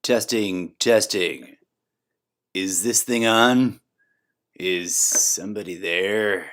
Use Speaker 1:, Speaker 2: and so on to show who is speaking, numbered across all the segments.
Speaker 1: Testing, testing. Is this thing on? Is somebody there?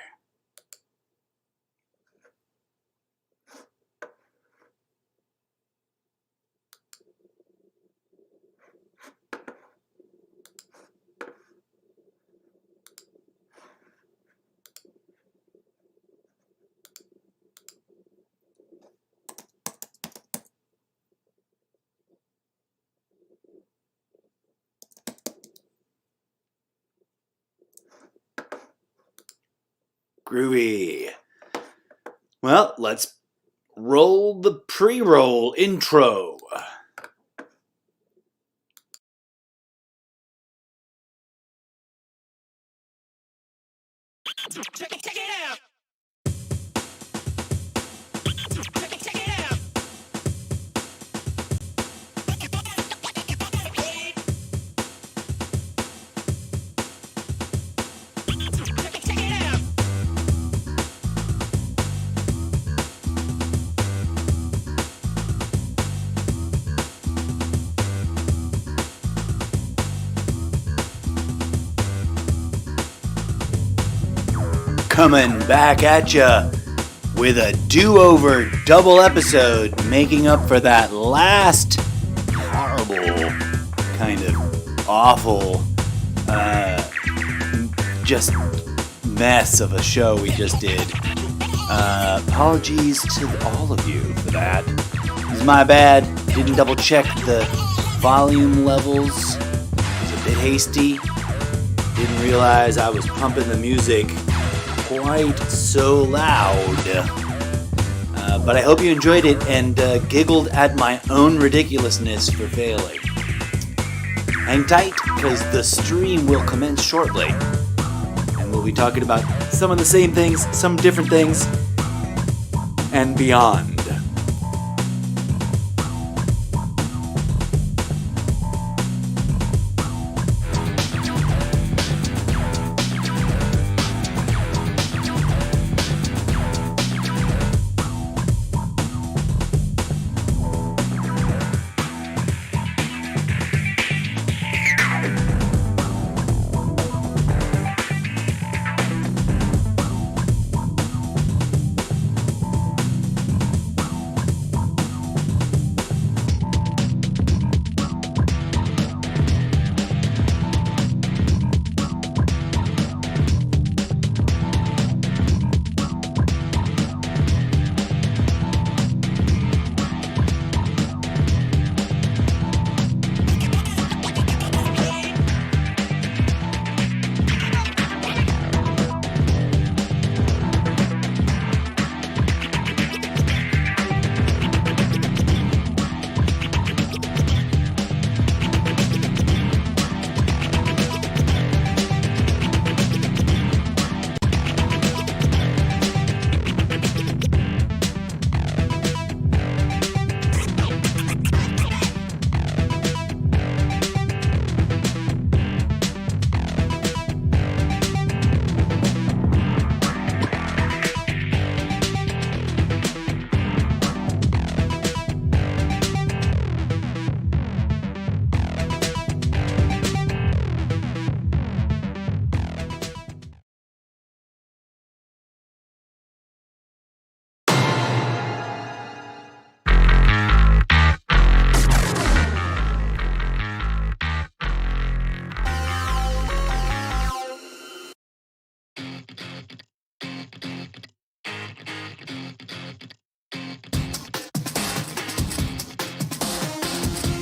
Speaker 1: Groovy. Well, let's roll the pre-roll intro. Check it out. Check it out. Coming back at ya with a do-over double episode, making up for that last horrible, kind of awful, just mess of a show we just did. Apologies to all of you for that. It's my bad. Didn't double check the volume levels. Was a bit hasty. Didn't realize I was pumping the music quite so loud. But I hope you enjoyed it and giggled at my own ridiculousness for failing. Hang tight, because the stream will commence shortly. And we'll be talking about some of the same things, some different things, and beyond.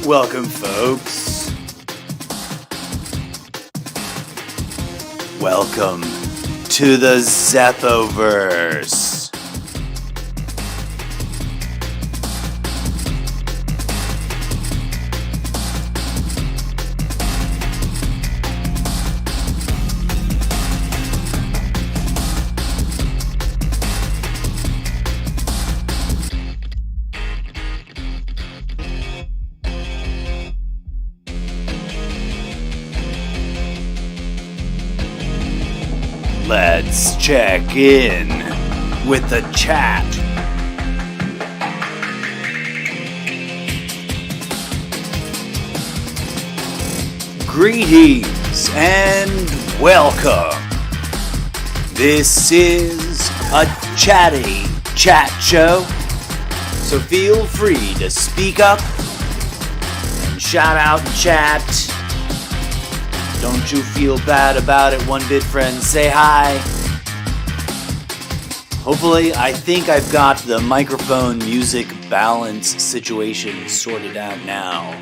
Speaker 1: Welcome, folks. Welcome to the Zeppoverse. Let's check in with the chat. Greetings and welcome. This is a chatty chat show, so feel free to speak up and shout out and chat. Don't you feel bad about it, one bit friends. Say hi. Hopefully, I think I've got the microphone music balance situation sorted out now.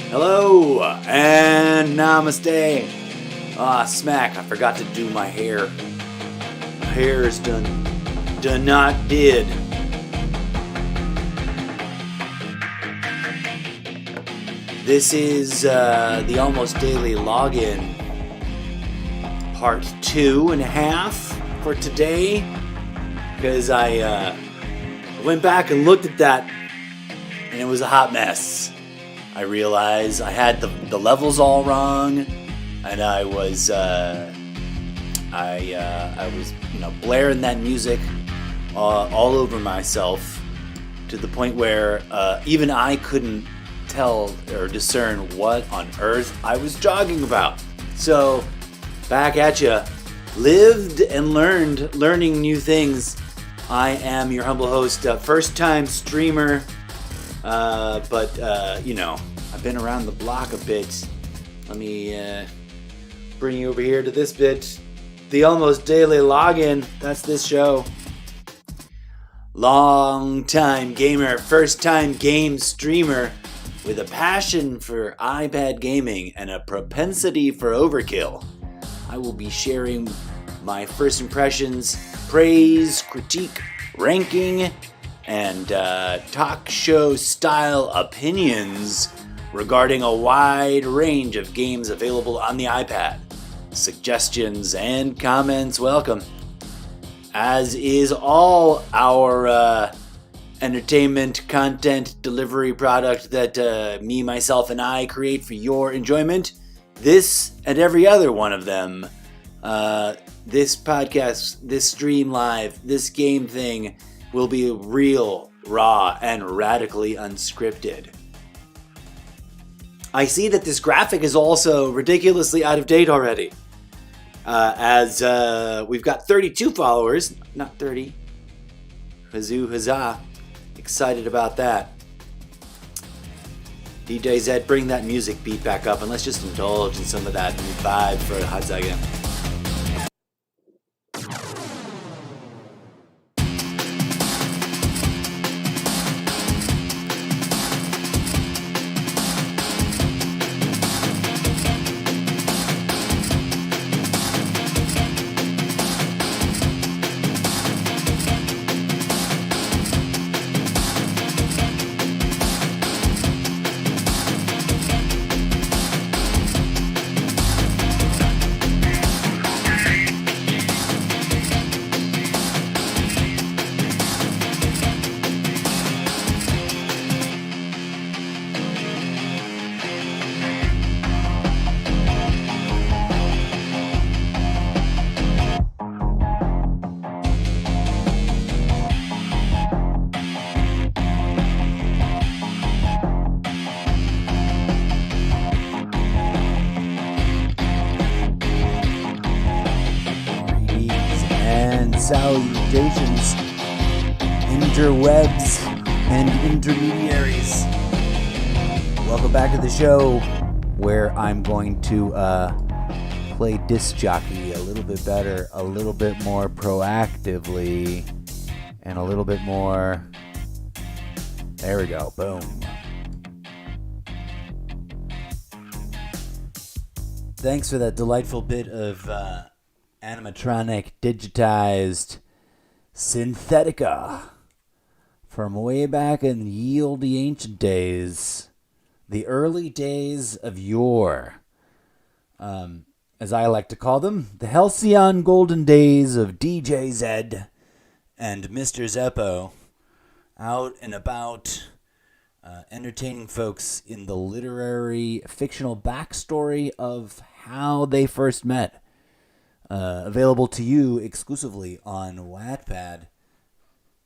Speaker 1: Hello and namaste. Smack, I forgot to do my hair. My hair is done not did. This is the Almost Daily Login, part 2.5 for today, because I went back and looked at that, and it was a hot mess. I realized I had the levels all wrong, and I was blaring that music all over myself to the point where even I couldn't tell or discern what on earth I was jogging about. So back at you, lived and learning new things. I am your humble host, first time streamer. But I've been around the block a bit. Let me bring you over here to this bit. The Almost Daily Login. That's this show. Long time gamer, first time game streamer with a passion for iPad gaming and a propensity for overkill. I will be sharing my first impressions, praise, critique, ranking, and talk show style opinions regarding a wide range of games available on the iPad. Suggestions and comments welcome, as is all our entertainment content delivery product that me, myself, and I create for your enjoyment. This and every other one of them, this podcast, this stream live, this game thing, will be real, raw, and radically unscripted. I see that this graphic is also ridiculously out of date already. As we've got 32 followers, not 30. Huzzoo, huzzah. Excited about that. DJ Zed, bring that music beat back up and let's just indulge in some of that vibe for a hot second. Salutations, interwebs and intermediaries. Welcome back to the show, where I'm going to play disc jockey a little bit better, a little bit more proactively, and a little bit more. There we go. Boom. Thanks for that delightful bit of animatronic, digitized synthetica from way back in ye olde ancient days, the early days of yore, as I like to call them, the halcyon golden days of DJ Zed and MrZeppo, out and about, entertaining folks in the literary fictional backstory of how they first met. Available to you exclusively on Wattpad.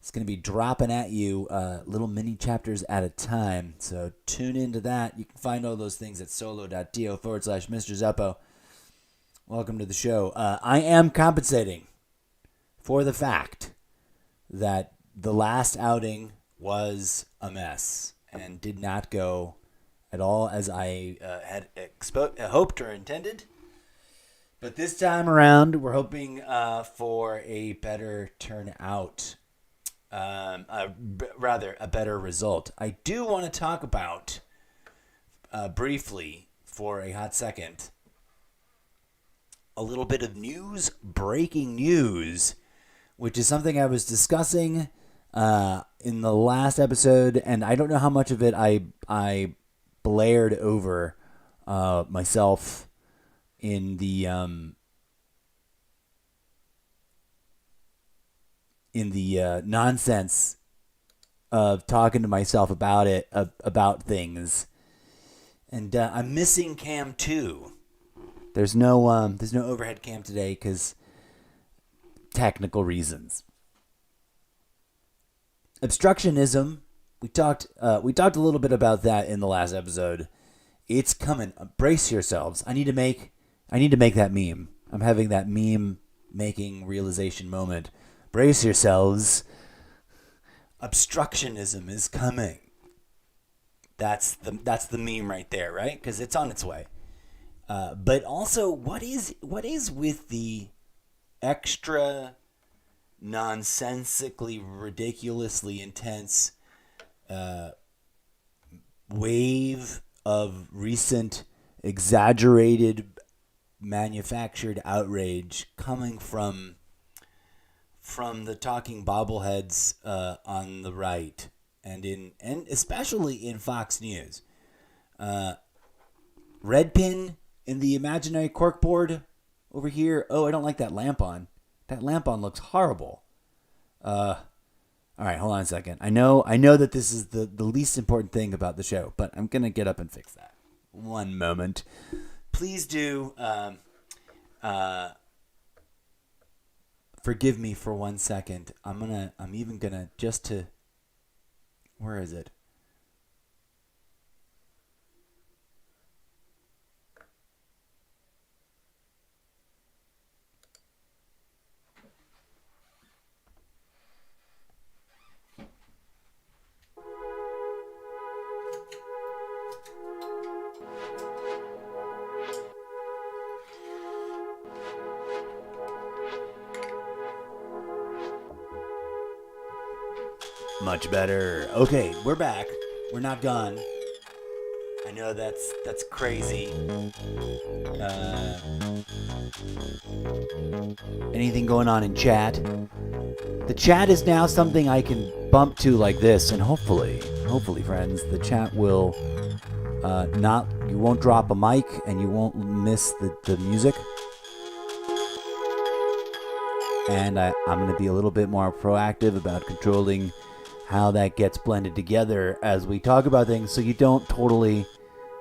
Speaker 1: It's going to be dropping at you little mini chapters at a time. So tune into that. You can find all those things at Solo.to/MrZeppo. Welcome to the show. I am compensating for the fact that the last outing was a mess and did not go at all as I had hoped or intended. But this time around, we're hoping for a better turnout. Rather, a better result. I do want to talk about, briefly, for a hot second, a little bit of news, breaking news, which is something I was discussing in the last episode, and I don't know how much of it I blared over myself in the nonsense of talking to myself about it, about things, and I'm missing cam 2. There's no overhead cam today because technical reasons. Obstructionism. We talked a little bit about that in the last episode. It's coming. Brace yourselves. I need to make that meme. I'm having that meme making realization moment. Brace yourselves. Obstructionism is coming. That's the meme right there, right? Because it's on its way. But also, what is with the extra nonsensically, ridiculously intense wave of recent exaggerated manufactured outrage coming from the talking bobbleheads on the right and especially in Fox News. Red pin in the imaginary corkboard over here. Oh, I don't like that lamp on. That lamp on looks horrible. All right, hold on a second. I know that this is the least important thing about the show, but I'm going to get up and fix that. One moment. Please do forgive me for 1 second. I'm even going to just to... Where is it? Much better. Okay, we're back. We're not gone. I know that's crazy. Anything going on in chat? The chat is now something I can bump to like this, and hopefully, friends, the chat will you won't drop a mic and you won't miss the music. And I'm going to be a little bit more proactive about controlling how that gets blended together as we talk about things, so you don't totally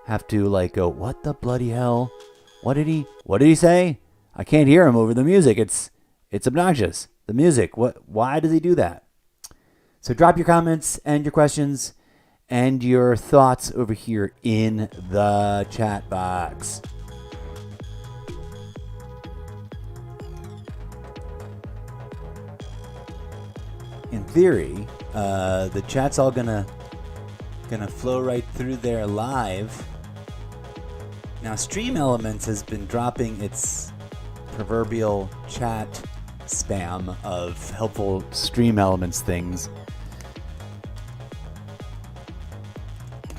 Speaker 1: have to like go, what the bloody hell? What did he say? I can't hear him over the music. It's obnoxious. The music. Why does he do that? So drop your comments and your questions and your thoughts over here in the chat box. In theory, the chat's all gonna flow right through there live. Now, Stream Elements has been dropping its proverbial chat spam of helpful Stream Elements things,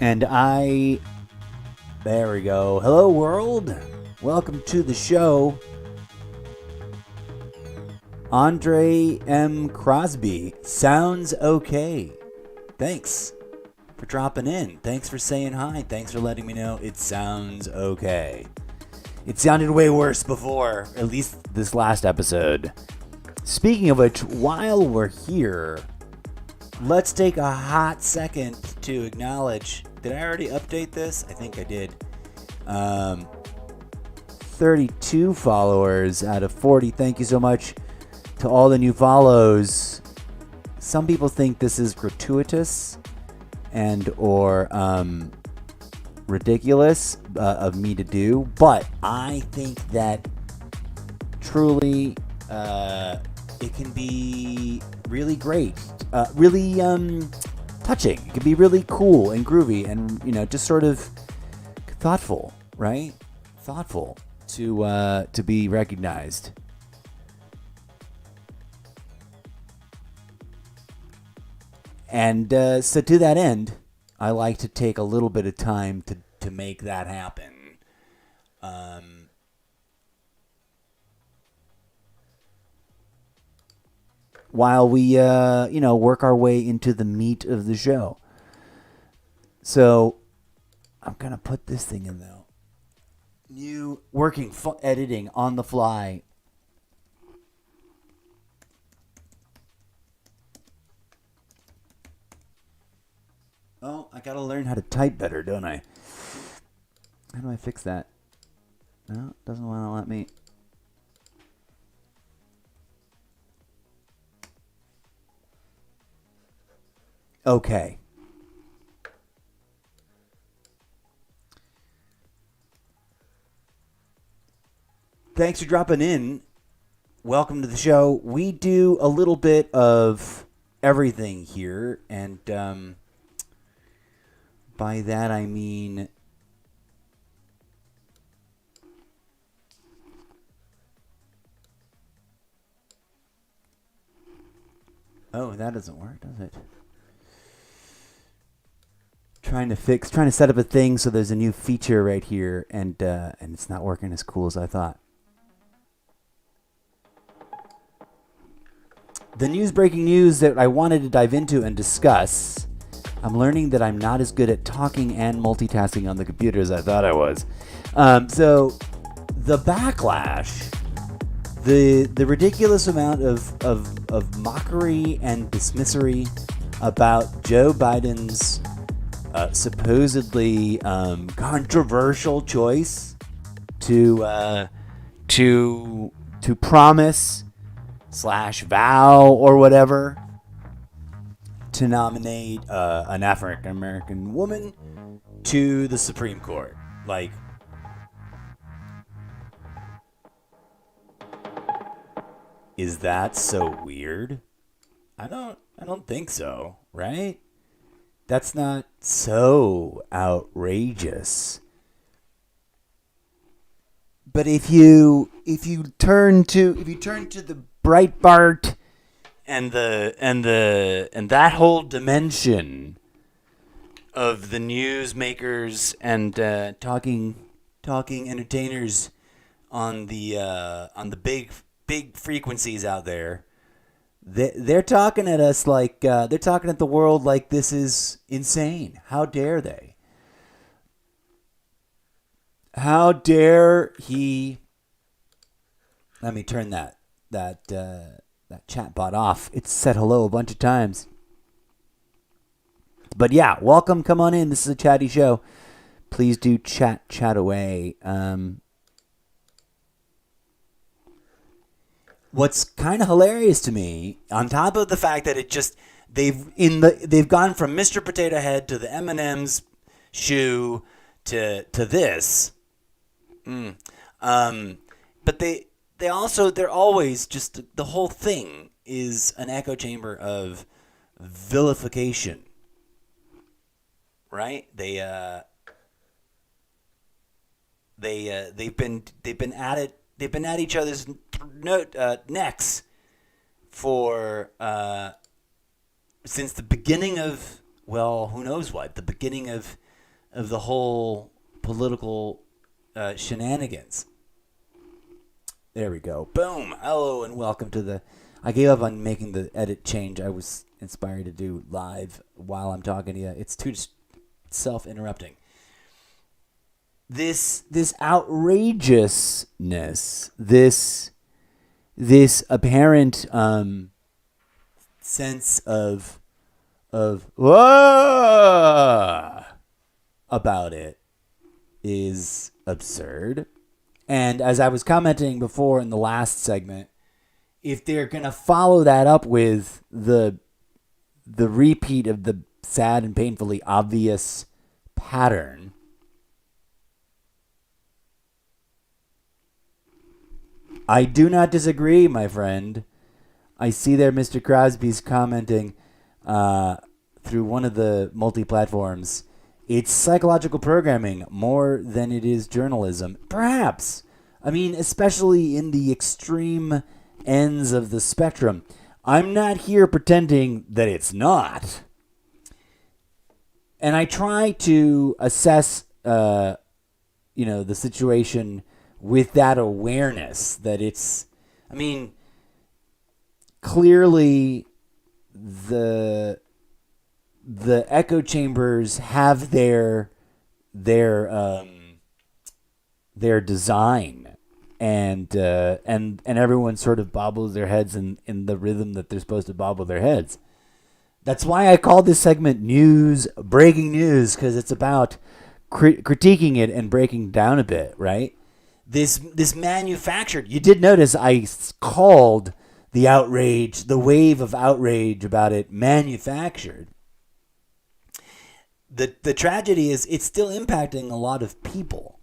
Speaker 1: and there we go. Hello, world. Welcome to the show. Andre M. Crosby, sounds okay. Thanks for dropping in. Thanks for saying hi. Thanks for letting me know it sounds okay. It sounded way worse before, at least this last episode. Speaking of which, while we're here, let's take a hot second to acknowledge. Did I already update this? I think I did. 32 followers out of 40. Thank you so much to all the new follows. some people think this is gratuitous and or ridiculous of me to do, but I think that truly it can be really great, really touching. It can be really cool and groovy and, you know, just sort of thoughtful, right? Thoughtful to be recognized. And so to that end, I like to take a little bit of time to make that happen. While we, work our way into the meat of the show. So I'm going to put this thing in, though. New working, editing on the fly. Oh, I gotta learn how to type better, don't I? How do I fix that? No, it doesn't want to let me. Okay. Thanks for dropping in. Welcome to the show. We do a little bit of everything here, and by that I mean oh, that doesn't work, does it? Trying to set up a thing so there's a new feature right here, and it's not working as cool as I thought. The breaking news that I wanted to dive into and discuss. I'm learning that I'm not as good at talking and multitasking on the computer as I thought I was. So the backlash, the ridiculous amount of mockery and dismissery about Joe Biden's supposedly controversial choice to promise / vow or whatever to nominate an African American woman to the Supreme Court. Like, is that so weird? I don't think so, right? That's not so outrageous. But if you turn to the Breitbart and that whole dimension of the newsmakers and talking entertainers on the big frequencies out there, they're talking at us like they're talking at the world like this is insane. How dare they? How dare he? Let me turn that chat bot off. It's said hello a bunch of times. But yeah, welcome. Come on in. This is a chatty show. Please do chat away. What's kind of hilarious to me, on top of the fact that they've gone from Mr. Potato Head to the M&M's shoe to this. But they're always just, the whole thing is an echo chamber of vilification, right? They've been at each other's necks for since the beginning of, well, who knows what, the beginning of the whole political shenanigans. There we go. Boom. Hello and welcome to the... I gave up on making the edit change I was inspired to do live while I'm talking to you. It's too self-interrupting. This outrageousness, this apparent sense of whoa about it is absurd. And as I was commenting before in the last segment, if they're going to follow that up with the
Speaker 2: the repeat of the sad and painfully obvious pattern. I do not disagree, my friend. I see there Mr. Crosby's commenting through one of the multi-platforms. It's psychological programming more than it is journalism. Perhaps. I mean, especially in the extreme ends of the spectrum. I'm not here pretending that it's not. And I try to assess, the situation with that awareness that it's, I mean, clearly the echo chambers have their design, and everyone sort of bobbles their heads in the rhythm that they're supposed to bobble their heads. That's why I call this segment breaking news, because it's about critiquing it and breaking down a bit, right? This manufactured. You did notice I called the wave of outrage about it manufactured. The tragedy is it's still impacting a lot of people.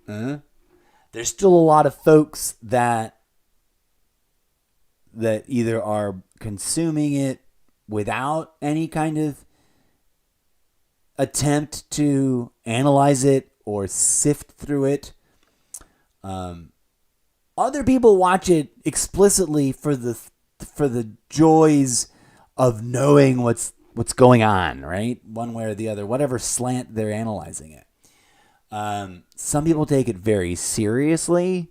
Speaker 2: There's still a lot of folks that either are consuming it without any kind of attempt to analyze it or sift through it. Other people watch it explicitly for the joys of knowing what's going on, right? One way or the other, whatever slant they're analyzing it. Some people take it very seriously.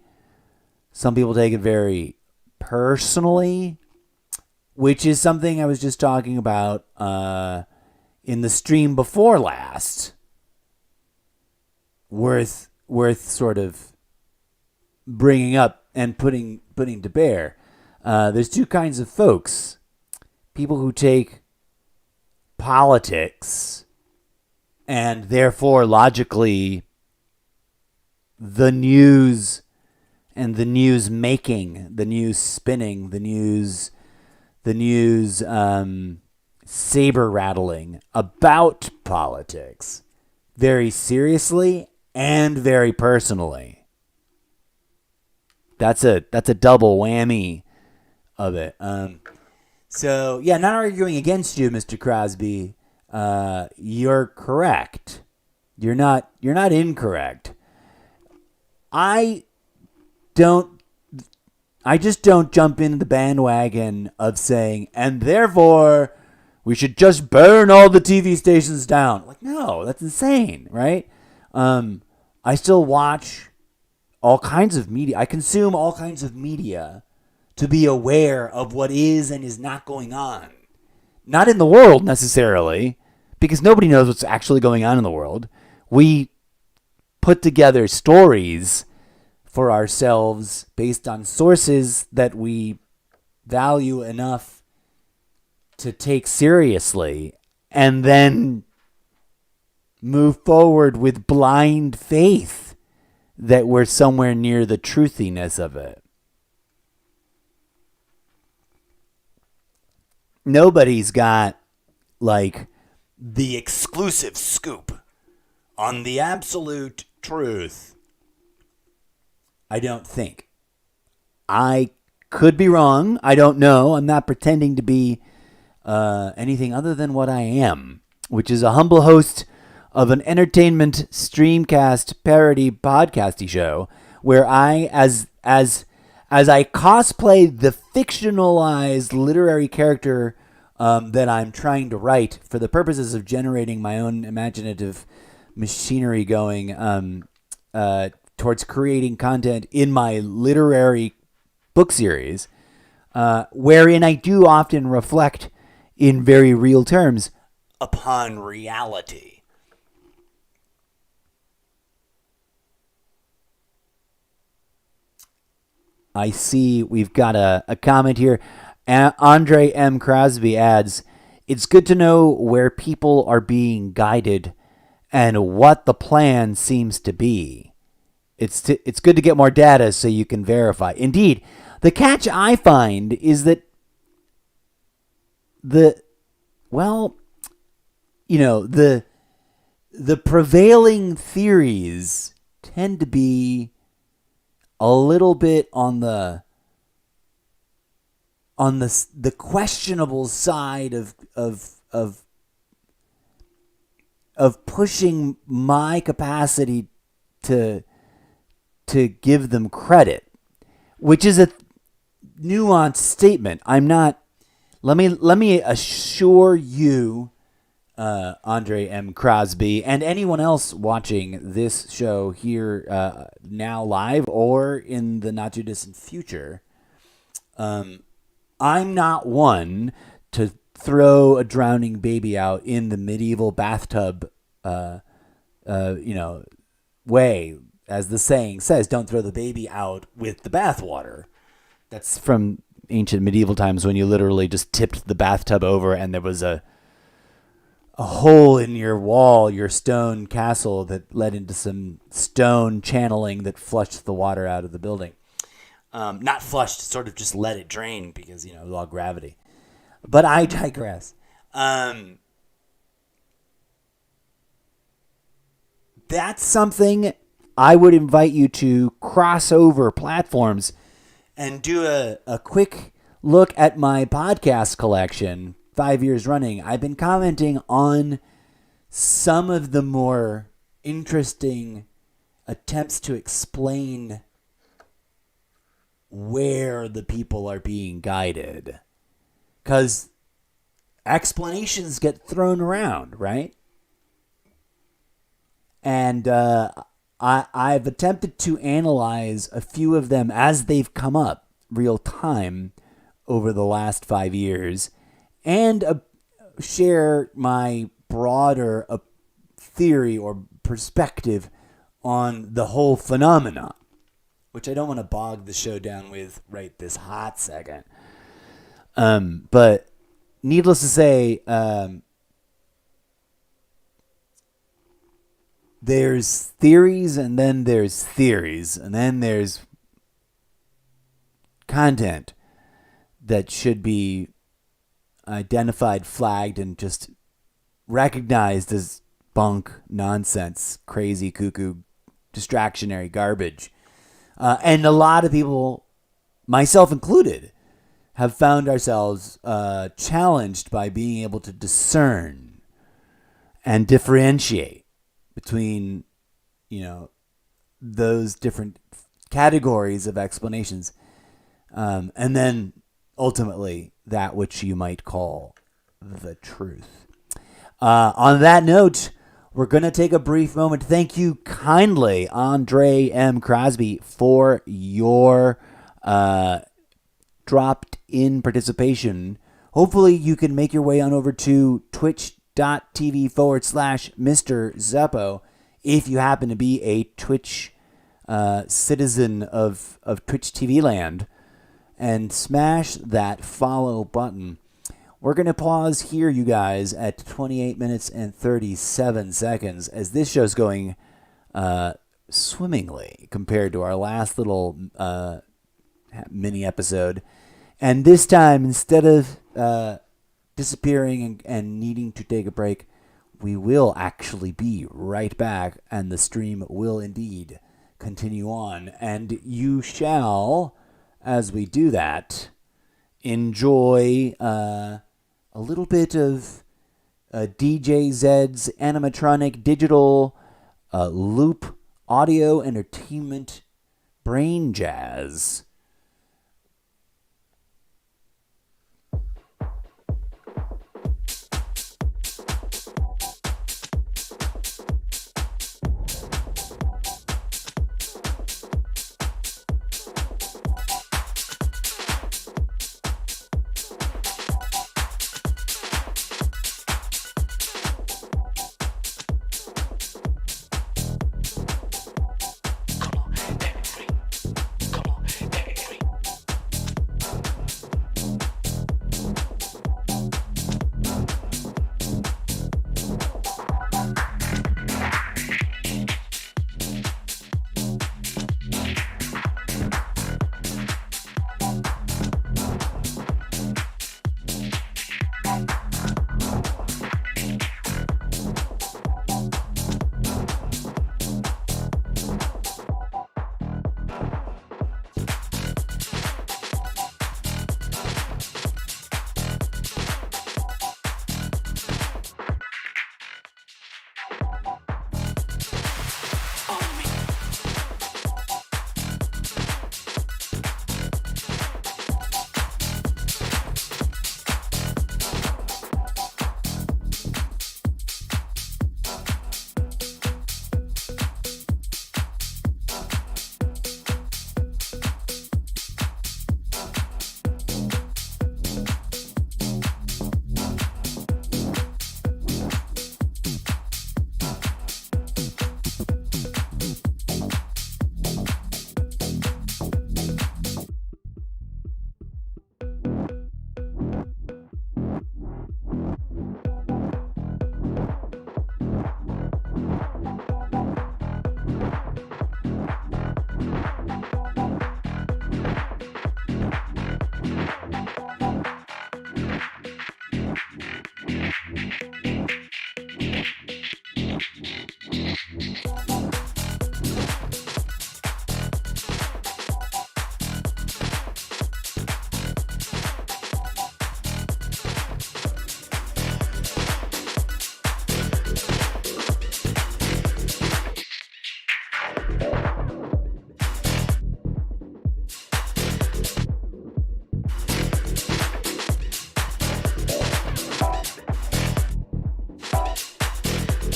Speaker 2: Some people take it very personally, which is something I was just talking about in the stream before last. Worth sort of bringing up and putting to bear. There's two kinds of folks. People who take politics and therefore logically the news and the news making, the news spinning, the news saber rattling about politics very seriously and very personally. That's a double whammy of it. So yeah, not arguing against you, Mr. Crosby. You're correct. You're not incorrect. I just don't jump into the bandwagon of saying, and therefore we should just burn all the TV stations down. Like, no, that's insane, right? I still watch all kinds of media. I consume all kinds of media to be aware of what is and is not going on. Not in the world necessarily, because nobody knows what's actually going on in the world. We put together stories for ourselves based on sources that we value enough to take seriously, and then move forward with blind faith that we're somewhere near the truthiness of it. Nobody's got like the exclusive scoop on the absolute truth. I don't think. I could be wrong. I don't know. I'm not pretending to be anything other than what I am, which is a humble host of an entertainment streamcast parody podcasty show where I, as I cosplay the fictionalized literary character that I'm trying to write for the purposes of generating my own imaginative machinery going towards creating content in my literary book series, wherein I do often reflect in very real terms upon reality. I see we've got a comment here. Andre M. Crosby adds, it's good to know where people are being guided and what the plan seems to be. It's good to get more data so you can verify. Indeed, the catch I find is that well, the prevailing theories tend to be a little bit on the questionable side of pushing my capacity to give them credit, which is a nuanced statement. I'm not. Let me assure you, Andre M. Crosby, and anyone else watching this show here now live or in the not too distant future, I'm not one to throw a drowning baby out in the medieval bathtub, way, as the saying says. Don't throw the baby out with the bathwater. That's from ancient medieval times, when you literally just tipped the bathtub over and there was a hole in your wall, your stone castle, that led into some stone channeling that flushed the water out of the building. Not flushed, sort of just let it drain because, it was all gravity. But I digress. That's something I would invite you to cross over platforms and do a quick look at my podcast collection, 5 years running. I've been commenting on some of the more interesting attempts to explain where the people are being guided. Because explanations get thrown around, right? And I've attempted to analyze a few of them as they've come up real time over the last 5 years, and share my broader theory or perspective on the whole phenomenon, which I don't want to bog the show down with right this hot second. But needless to say, there's theories, and then there's theories, and then there's content that should be identified, flagged, and just recognized as bunk, nonsense, crazy, cuckoo, distractionary garbage. And a lot of people, myself included, have found ourselves challenged by being able to discern and differentiate between, those different categories of explanations, and then ultimately that which you might call the truth. On that note, we're going to take a brief moment. Thank you kindly, Andre M. Crosby, for your dropped-in participation. Hopefully you can make your way on over to twitch.tv/MrZeppo if you happen to be a Twitch citizen of Twitch TV land, and smash that follow button. We're going to pause here, you guys, at 28 minutes and 37 seconds, as this show's going swimmingly compared to our last little mini episode. And this time, instead of disappearing and needing to take a break, we will actually be right back, and the stream will indeed continue on. And you shall, as we do that, enjoy a little bit of DJ Zed's animatronic digital loop audio entertainment brain jazz.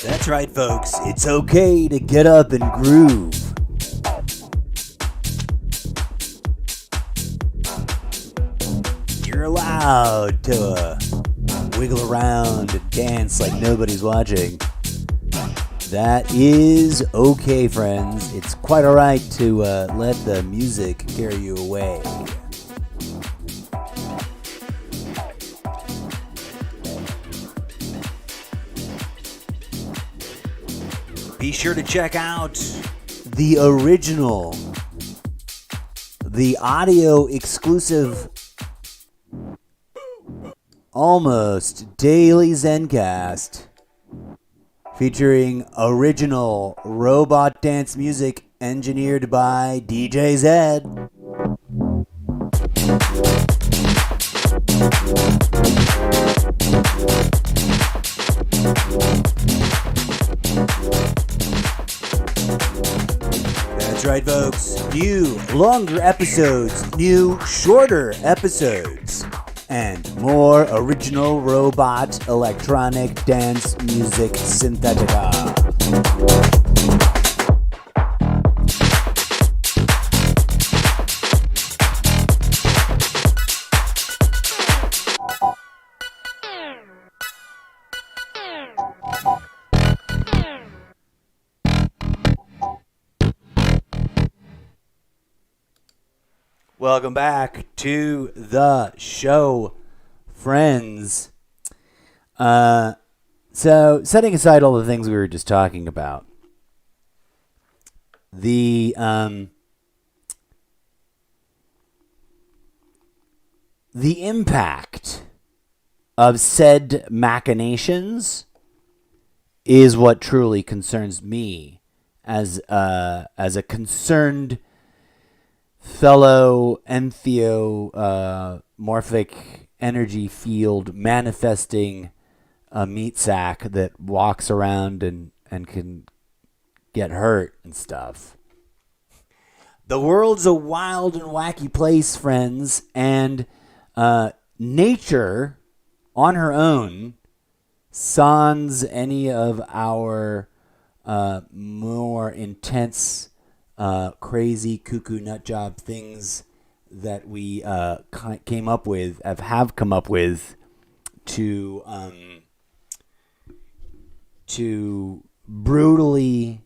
Speaker 2: That's right, folks. It's okay to get up and groove. You're allowed to wiggle around and dance like nobody's watching. That is okay, friends. It's quite alright to let the music carry you away. Be sure to check out the original, the audio exclusive, almost daily Zencast, featuring original robot dance music engineered by DJ Zed. That's right, folks. New, longer episodes, new, shorter episodes, and more original robot electronic dance music synthetica. Welcome back to the show, friends. So, setting aside all the things we were just talking about, the impact of said machinations is what truly concerns me as a concerned fellow entheomorphic energy field manifesting a meat sack that walks around and can get hurt and stuff. The world's a wild and wacky place, friends, and nature on her own, sans any of our more intense crazy cuckoo nut job things that we have come up with to brutally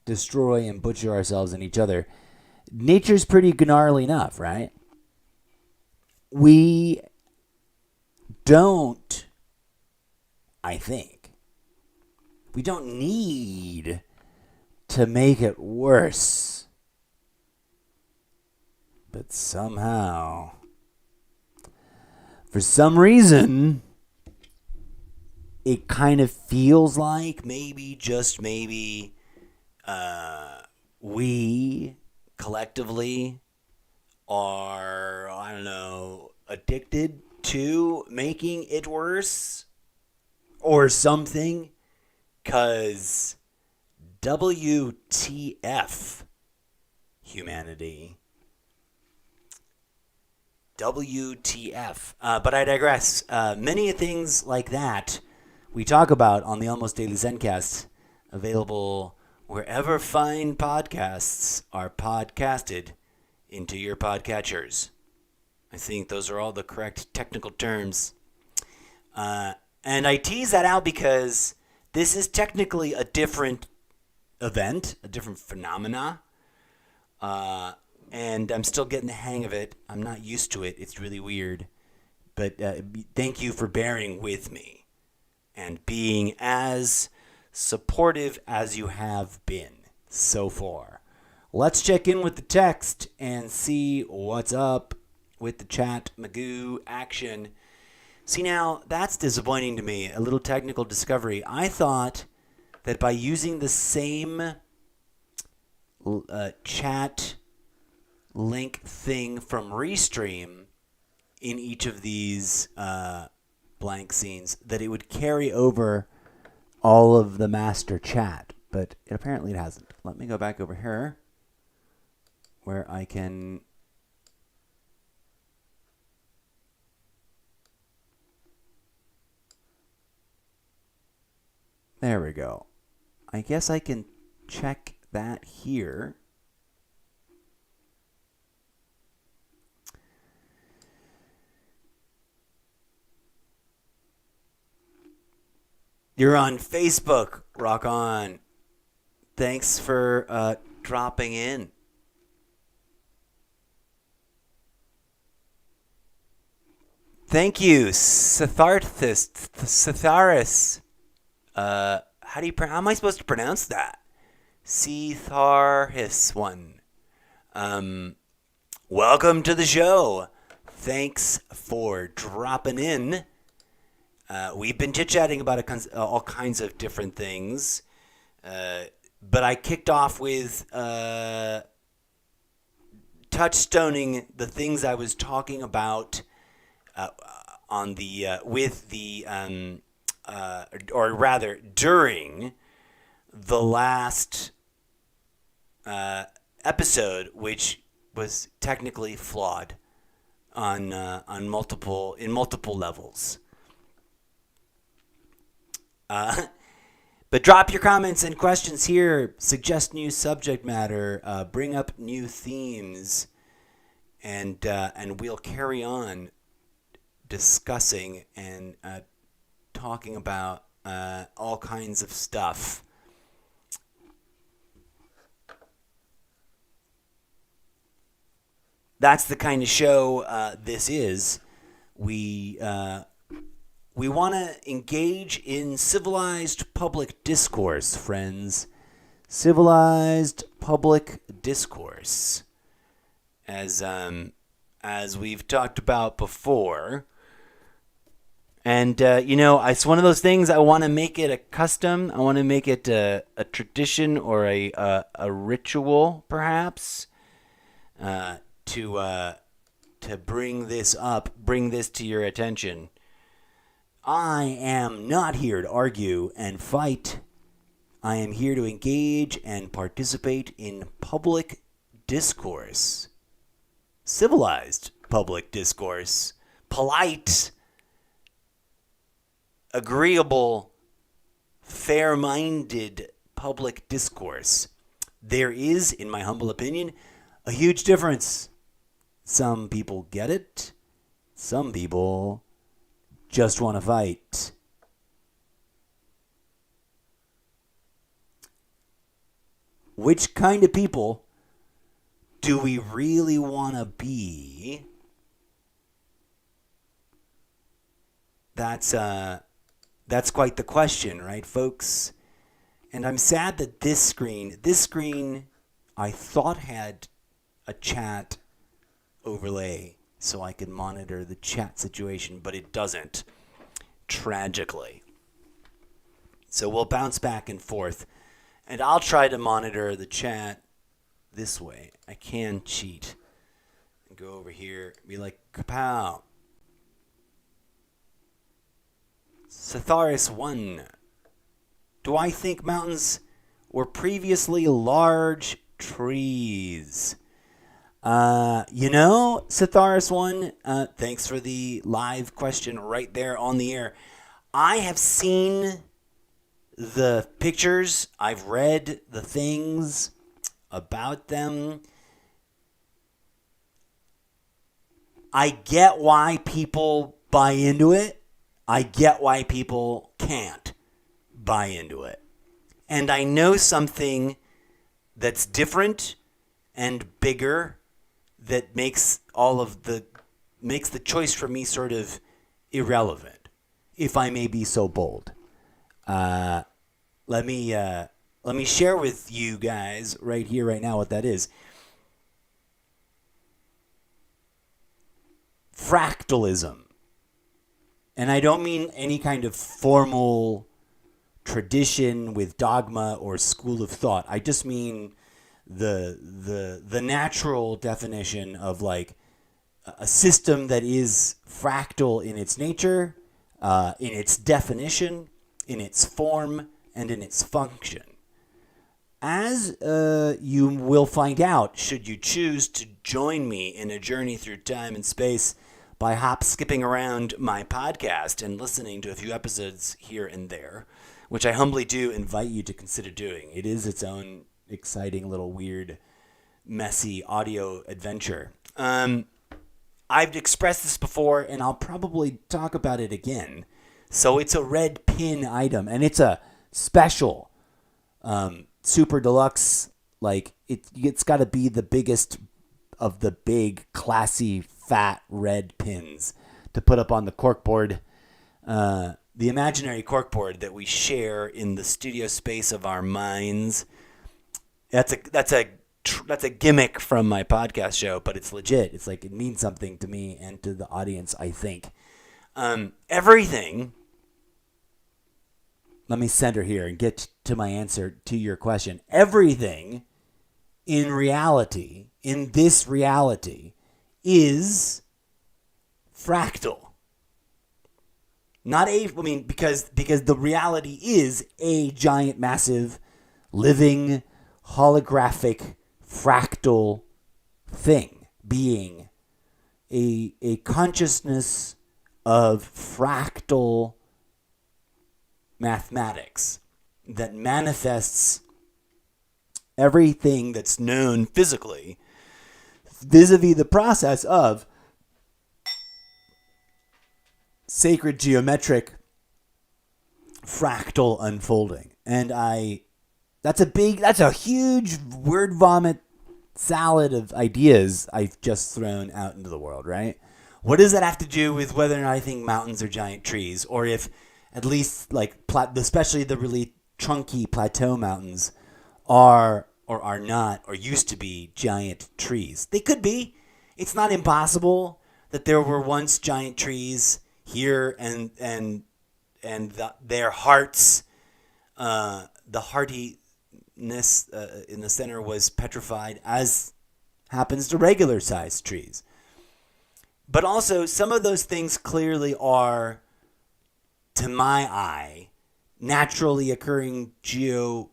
Speaker 2: destroy and butcher ourselves and each other. Nature's pretty gnarly enough, right? We don't, I think, we don't need to make it worse. But somehow, for some reason, it kind of feels like maybe, just maybe, we collectively are, I don't know, addicted to making it worse or something. 'Cause WTF, humanity. WTF. But I digress. Many things like that we talk about on the Almost Daily Zencast, available wherever fine podcasts are podcasted into your podcatchers. I think those are all the correct technical terms. And I tease that out because this is technically a different event, a different phenomena, and I'm still getting the hang of it. I'm not used to it. It's really weird, but thank you for bearing with me and being as supportive as you have been so far. Let's check in with the text and see what's up with the chat Magoo action. See, now that's disappointing to me. A little technical discovery. I thought that by using the same chat link thing from Restream in each of these blank scenes, that it would carry over all of the master chat, but apparently it hasn't. Let me go back over here where I can There we go. I guess I can check that here. You're on Facebook. Rock on. Thanks for dropping in. Thank you, Cetharis. How am I supposed to pronounce that? Cetharis one. Welcome to the show. Thanks for dropping in. We've been chit-chatting about all kinds of different things. But I kicked off with touchstoning the things I was talking about during the last episode, which was technically flawed on multiple levels. But drop your comments and questions here. Suggest new subject matter. Bring up new themes, and we'll carry on discussing and talking about all kinds of stuff. That's the kind of show this is. We want to engage in civilized public discourse, friends. Civilized public discourse. As we've talked about before. And, it's one of those things, I want to make it a custom. I want to make it a tradition or a ritual, perhaps, to bring this up, bring this to your attention. I am not here to argue and fight. I am here to engage and participate in public discourse. Civilized public discourse. Polite, agreeable, fair-minded public discourse. There is, in my humble opinion, a huge difference. Some people get it. Some people just want to fight. Which kind of people do we really want to be? That's quite the question, right, folks? And I'm sad that this screen I thought had a chat overlay so I could monitor the chat situation, but it doesn't, tragically. So we'll bounce back and forth, and I'll try to monitor the chat this way. I can cheat and go over here and be like, kapow. Cetharis 1. Do I think mountains were previously large trees? Cetharis 1, thanks for the live question right there on the air. I have seen the pictures. I've read the things about them. I get why people buy into it. I get why people can't buy into it. And I know something that's different and bigger that makes the choice for me sort of irrelevant, if I may be so bold. Let me share with you guys right here, right now, what that is. Fractalism. And I don't mean any kind of formal tradition with dogma or school of thought. I just mean the natural definition of like a system that is fractal in its nature, in its definition, in its form, and in its function. As you will find out, should you choose to join me in a journey through time and space by hop skipping around my podcast and listening to a few episodes here and there, which I humbly do invite you to consider doing. It is its own exciting little weird, messy audio adventure. I've expressed this before, and I'll probably talk about it again. So it's a red pin item, and it's a special, super deluxe. Like it's got to be the biggest of the big, classy, fat red pins to put up on the corkboard, the imaginary corkboard that we share in the studio space of our minds. That's a gimmick from my podcast show, but it's legit. It's like it means something to me and to the audience, I think. Everything. Let me center here and get to my answer to your question. Everything in reality, in this reality, is fractal. Because the reality is a giant, massive, living, holographic, fractal thing, being a consciousness of fractal mathematics that manifests everything that's known physically vis-a-vis the process of sacred geometric fractal unfolding. And that's a huge word vomit salad of ideas I've just thrown out into the world, right? What does that have to do with whether or not I think mountains are giant trees, or if at least especially the really trunky plateau mountains are or are not or used to be giant trees? They could be. It's not impossible that there were once giant trees here, and their hearts, the heartiness in the center was petrified, as happens to regular sized trees. But also, some of those things clearly are, to my eye, naturally occurring geophenomena.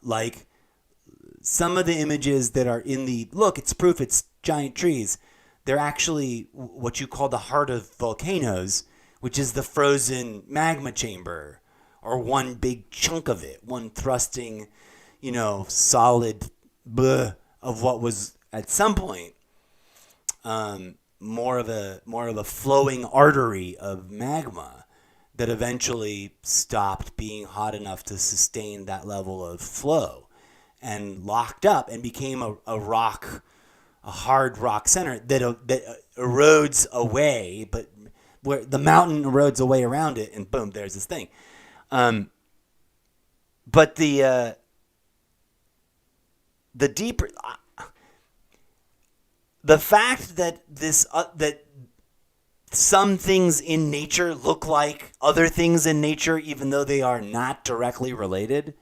Speaker 2: Like some of the images that are in the look, it's proof it's giant trees. They're actually what you call the heart of volcanoes, which is the frozen magma chamber, or one big chunk of it, one thrusting, solid of what was at some point more of a flowing artery of magma that eventually stopped being hot enough to sustain that level of flow and locked up and became a hard rock center that erodes away, but where the mountain erodes away around it, and boom, there's this thing. But the deeper, the fact that that some things in nature look like other things in nature, even though they are not directly related,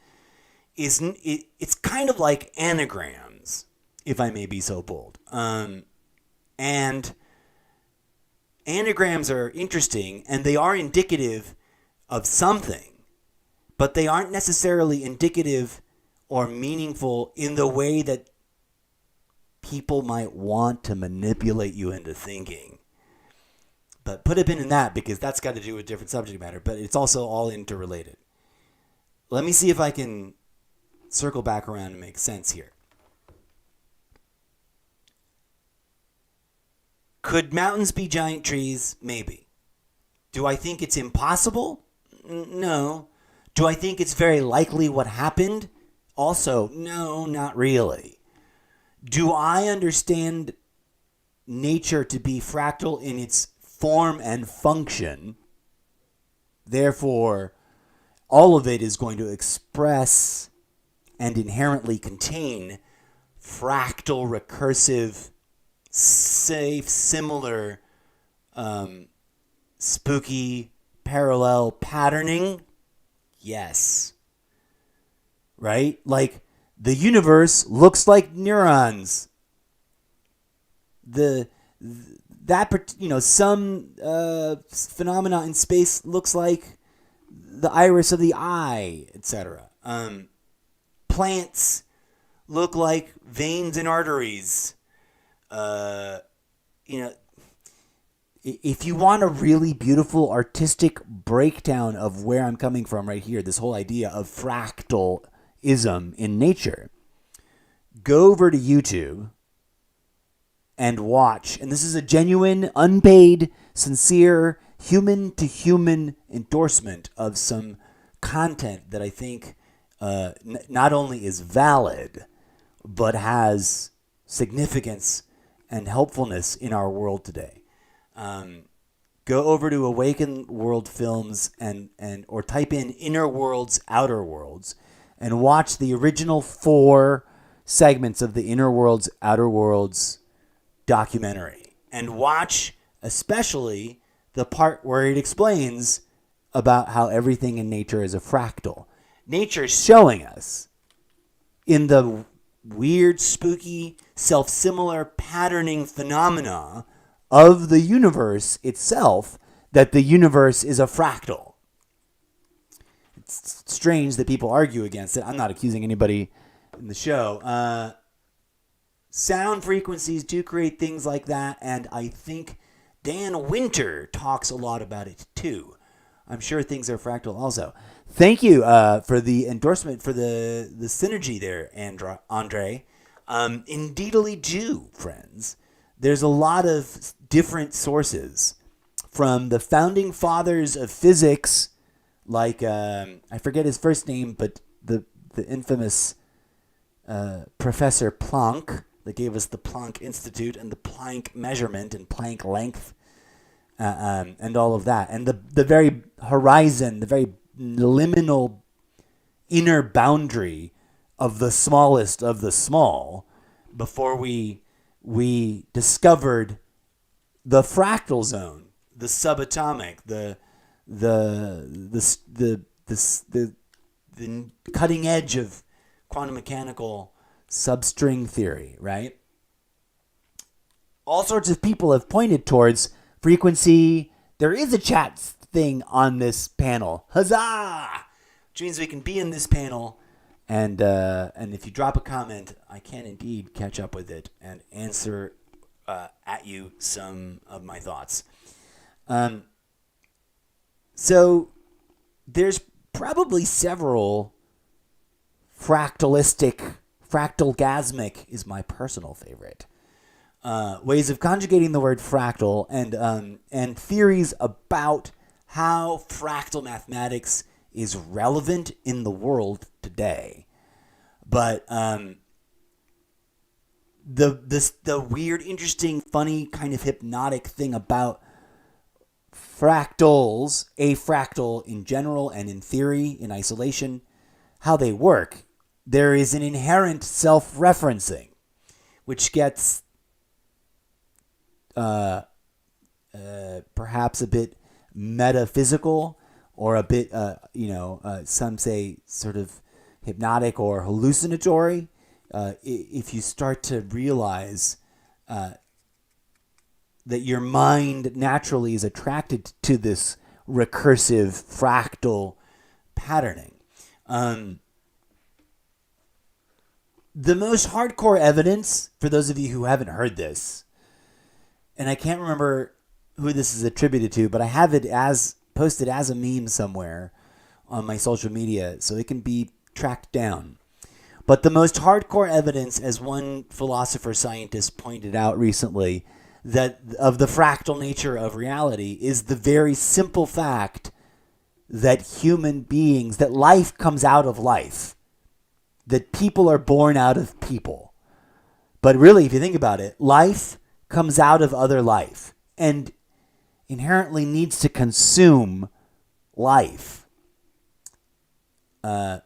Speaker 2: it's kind of like anagrams, if I may be so bold. And anagrams are interesting, and they are indicative of something, but they aren't necessarily indicative or meaningful in the way that people might want to manipulate you into thinking. But put a pin in that, because that's got to do with different subject matter, but it's also all interrelated. Let me see if I can circle back around and make sense here. Could mountains be giant trees? Maybe. Do I think it's impossible? No. Do I think it's very likely what happened? Also, no, not really. Do I understand nature to be fractal in its form and function? Therefore, all of it is going to express and inherently contain fractal, recursive, safe, similar, spooky, parallel patterning? Yes. Right? Like, the universe looks like neurons. Some phenomena in space looks like the iris of the eye, etc. Plants look like veins and arteries. if you want a really beautiful artistic breakdown of where I'm coming from right here, this whole idea of fractalism in nature, go over to YouTube and watch. And this is a genuine, unpaid, sincere, human-to-human endorsement of some content that I think not only is valid, but has significance and helpfulness in our world today. Go over to Awaken World Films and or type in Inner Worlds, Outer Worlds, and watch the original 4 segments of the Inner Worlds, Outer Worlds documentary. And watch especially the part where it explains about how everything in nature is a fractal. Nature's showing us in the weird, spooky, self-similar patterning phenomena of the universe itself that the universe is a fractal. It's strange that people argue against it. I'm not accusing anybody in the show. Sound frequencies do create things like that, and I think Dan Winter talks a lot about it too. I'm sure things are fractal also. Thank you for the endorsement for the synergy there, Andre. Indeedly do, friends. There's a lot of different sources from the founding fathers of physics, like I forget his first name, but the infamous Professor Planck that gave us the Planck Institute and the Planck measurement and Planck length and all of that, and the very horizon, the very liminal inner boundary of the smallest of the small before we discovered the fractal zone, the subatomic, the cutting edge of quantum mechanical substring theory, right? All sorts of people have pointed towards frequency. There is a chat thing on this panel. Huzzah! Which means we can be in this panel. And if you drop a comment, I can indeed catch up with it and answer at you some of my thoughts. So there's probably several fractalgasmic is my personal favorite, ways of conjugating the word fractal and theories about how fractal mathematics is relevant in the world today. But the weird, interesting, funny, kind of hypnotic thing about fractals, a fractal in general and in theory, in isolation, how they work, there is an inherent self-referencing, which gets perhaps a bit metaphysical, or a bit, some say sort of hypnotic or hallucinatory, if you start to realize that your mind naturally is attracted to this recursive fractal patterning. The most hardcore evidence, for those of you who haven't heard this, and I can't remember who this is attributed to, but I have it as posted as a meme somewhere on my social media, so it can be tracked down. But the most hardcore evidence, as one philosopher scientist pointed out recently, that of the fractal nature of reality is the very simple fact that human beings, that life comes out of life, that people are born out of people. But really, if you think about it, life comes out of other life and inherently needs to consume life. But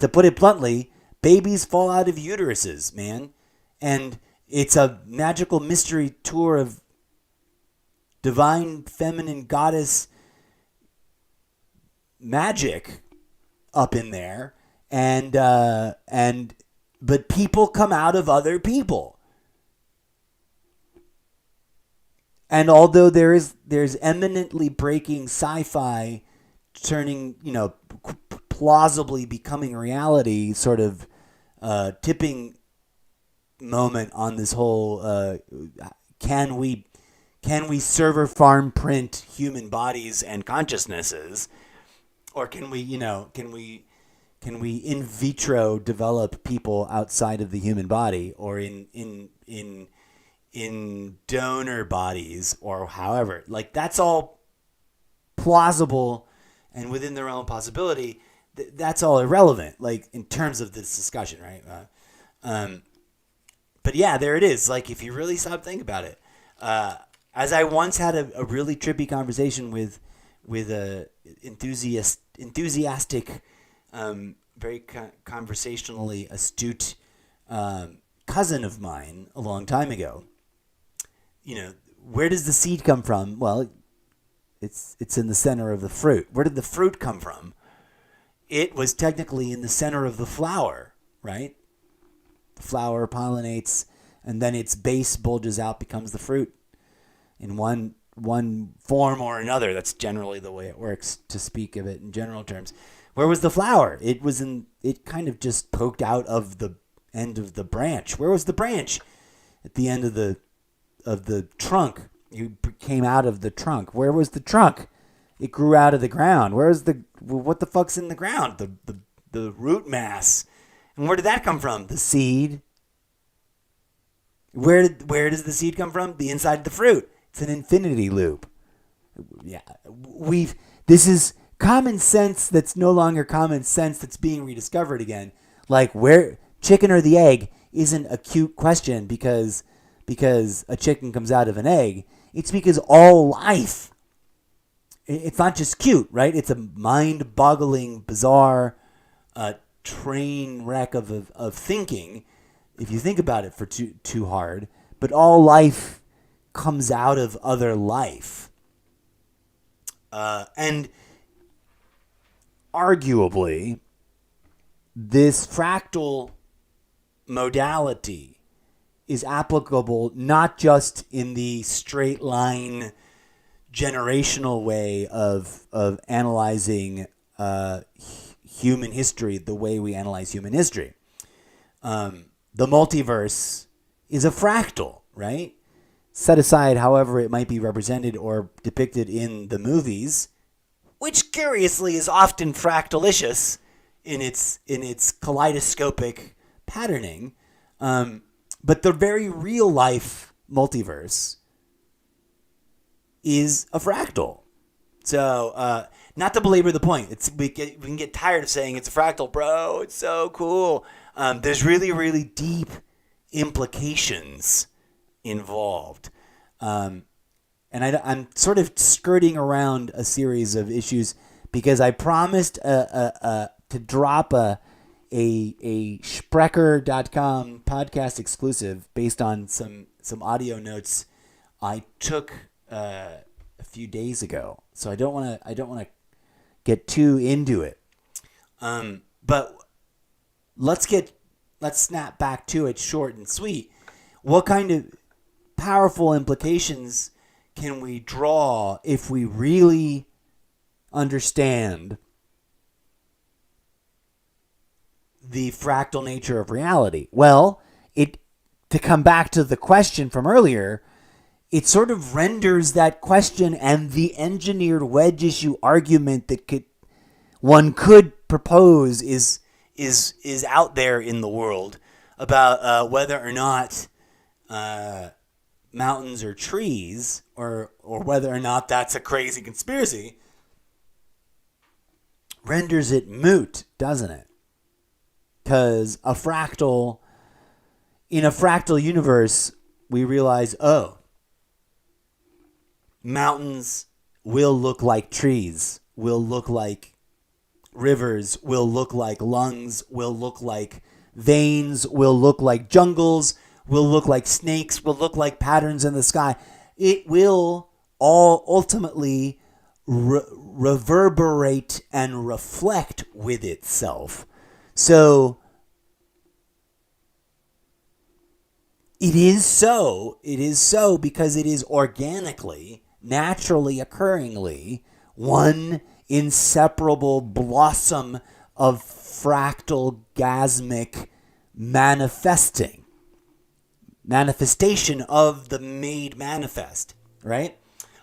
Speaker 2: to put it bluntly, babies fall out of uteruses, man. And it's a magical mystery tour of divine feminine goddess magic up in there. But people come out of other people. And although there's eminently breaking sci-fi turning, plausibly becoming reality, sort of tipping moment on this whole can we server farm print human bodies and consciousnesses, or can we in vitro develop people outside of the human body, or in donor bodies, or however, like, that's all plausible and within the realm of possibility. That's all irrelevant, like, in terms of this discussion, right? But yeah, there it is. Like, if you really stop thinking about it, as I once had a really trippy conversation with a enthusiastic, very conversationally astute cousin of mine a long time ago. Where does the seed come from? Well, it's in the center of the fruit. Where did the fruit come from? It was technically in the center of the flower, right? The flower pollinates, and then its base bulges out, becomes the fruit in one form or another. That's generally the way it works, to speak of it in general terms. Where was the flower? It kind of just poked out of the end of the branch. Where was the branch? At the end of the trunk. You came out of the trunk. Where was the trunk? It grew out of the ground. What the fuck's in the ground? The root mass. And where did that come from? The seed. Where does the seed come from? The inside of the fruit. It's an infinity loop. Yeah, this is common sense that's no longer common sense, that's being rediscovered again. Like, where chicken or the egg isn't a cute question because a chicken comes out of an egg. It's because all life, it's not just cute, right? It's a mind-boggling, bizarre train wreck of thinking, if you think about it for too hard. But all life comes out of other life. And arguably, this fractal modality is applicable not just in the straight line generational way of analyzing human history, the way we analyze human history. The multiverse is a fractal, right? Set aside however it might be represented or depicted in the movies, which curiously is often fractalicious in its kaleidoscopic patterning. But the very real life multiverse is a fractal. So, not to belabor the point, we can get tired of saying it's a fractal, bro. It's so cool. There's really, really deep implications involved. And I'm sort of skirting around a series of issues because I promised to drop a Sprecher.com podcast exclusive based on some audio notes I took a few days ago. So I don't want to get too into it. But let's snap back to it short and sweet. What kind of powerful implications can we draw if we really understand the fractal nature of reality? Well, to come back to the question from earlier, it sort of renders that question and the engineered wedge issue argument that one could propose is out there in the world about whether or not mountains are trees, or whether or not that's a crazy conspiracy, renders it moot, doesn't it? Because in a fractal universe, we realize, mountains will look like trees, will look like rivers, will look like lungs, will look like veins, will look like jungles, will look like snakes, will look like patterns in the sky. It will all ultimately reverberate and reflect with itself. So it is so because it is organically, naturally occurringly, one inseparable blossom of fractal gasmic manifesting. manifestation of the made manifest, right?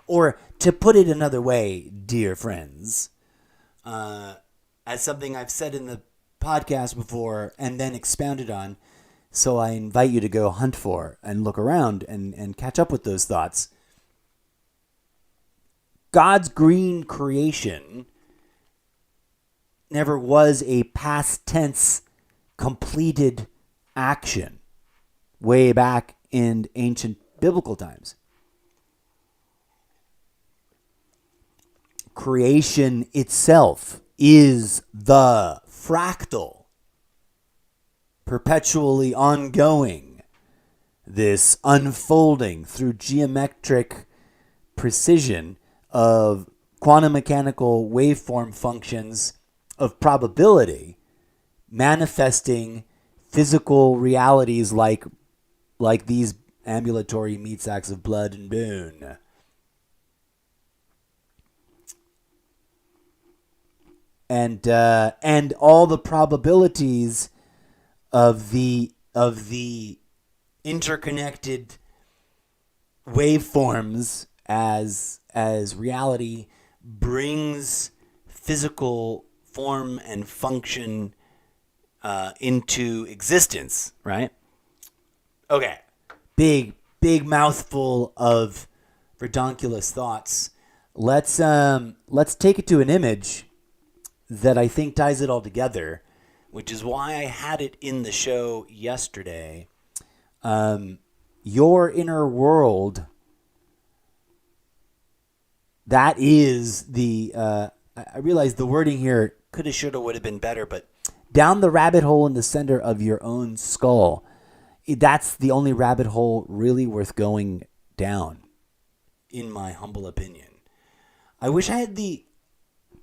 Speaker 2: Or to put it another way, dear friends, as something I've said in the podcast before and then expounded on, so I invite you to go hunt for and look around and catch up with those thoughts. God's green creation never was a past tense completed action way back in ancient biblical times. Creation itself is the fractal, perpetually ongoing, this unfolding through geometric precision of quantum mechanical waveform functions of probability manifesting physical realities like these ambulatory meat sacks of blood and bone. And all the probabilities of the interconnected waveforms as reality brings physical form and function into existence, right? Okay, big mouthful of redonkulous thoughts. Let's take it to an image that I think ties it all together, which is why I had it in the show yesterday. Your inner world, that is the, I realize the wording here coulda, shoulda, would have been better, but down the rabbit hole in the center of your own skull, that's the only rabbit hole really worth going down, in my humble opinion. I wish I had the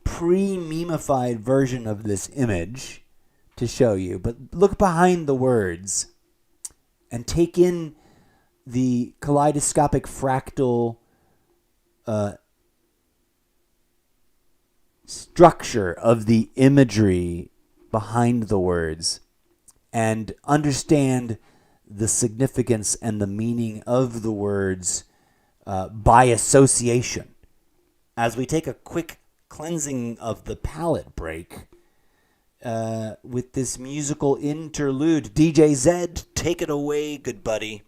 Speaker 2: pre-memified version of this image to show you, but look behind the words and take in the kaleidoscopic fractal structure of the imagery behind the words and understand the significance and the meaning of the words by association. As we take a quick cleansing of the palate break with this musical interlude. DJ Zed, take it away, good buddy.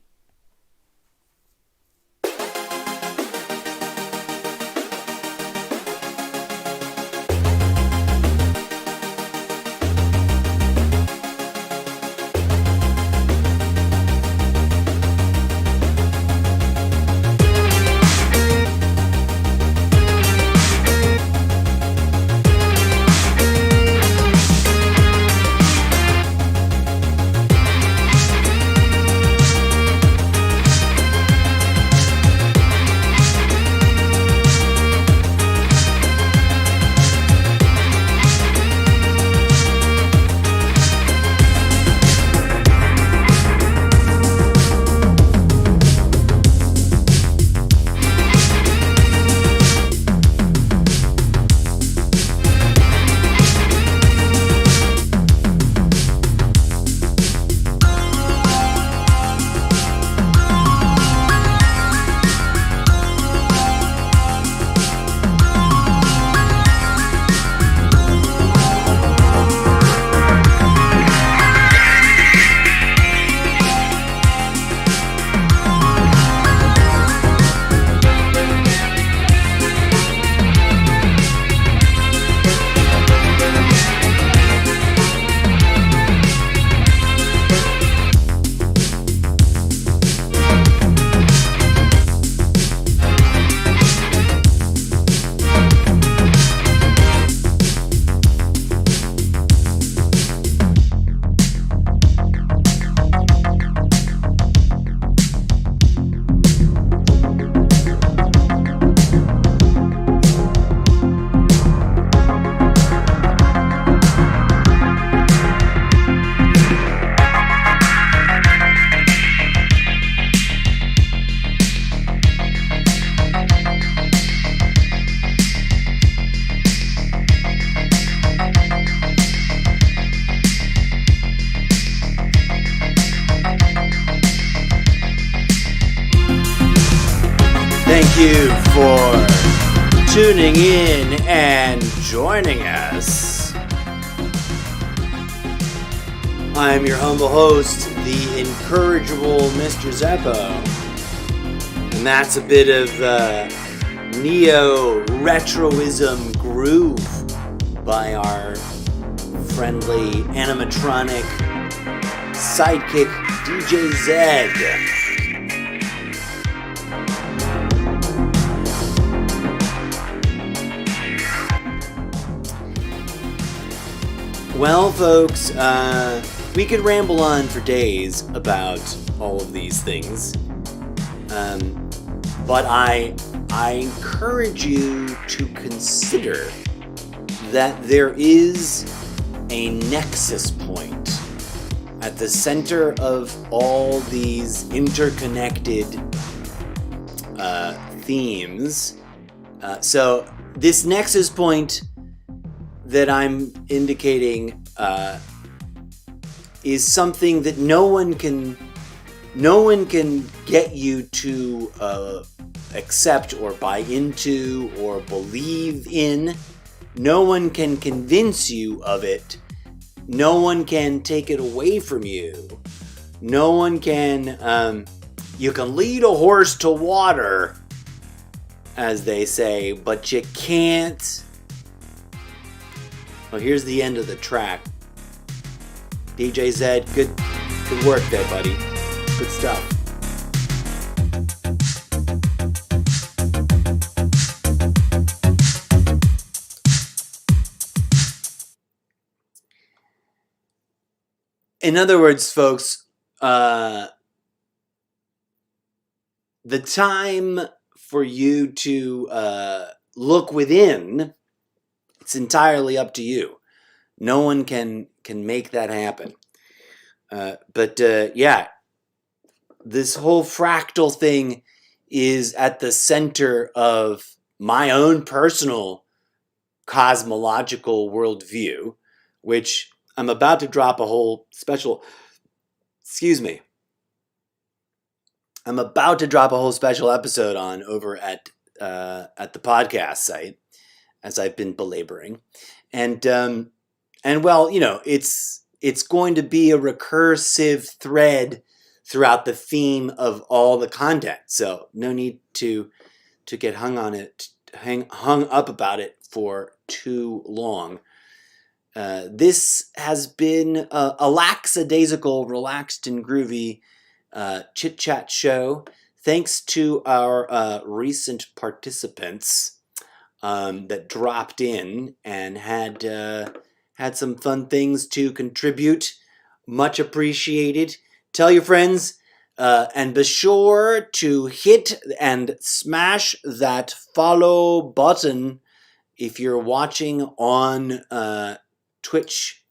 Speaker 1: you for tuning in and joining us. I'm your humble host, the Incorrigible MrZeppo. And that's a bit of neo-retroism groove by our friendly animatronic sidekick, DJ Zed. Well, folks, we could ramble on for days about all of these things, but I encourage you to consider that there is a nexus point at the center of all these interconnected themes. So this nexus point that I'm indicating is something that no one can get you to accept or buy into or believe in. No one can convince you of it. No one can take it away from you. No one can, you can lead a horse to water, as they say, but you can't. Well, here's the end of the track. DJ Zed, good work there, buddy. Good stuff. In other words, folks, the time for you to look within, it's entirely up to you. No one can make that happen. But yeah, this whole fractal thing is at the center of my own personal cosmological worldview, which I'm about to drop a whole special, I'm about to drop a whole special episode on over at the podcast site, as I've been belaboring. And well, you know, it's going to be a recursive thread throughout the theme of all the content. So no need to get hung up about it for too long. This has been a lackadaisical, relaxed and groovy chit-chat show. Thanks to our recent participants that dropped in and had some fun things to contribute. Much appreciated. Tell your friends, and be sure to hit and smash that follow button if you're watching on Twitch,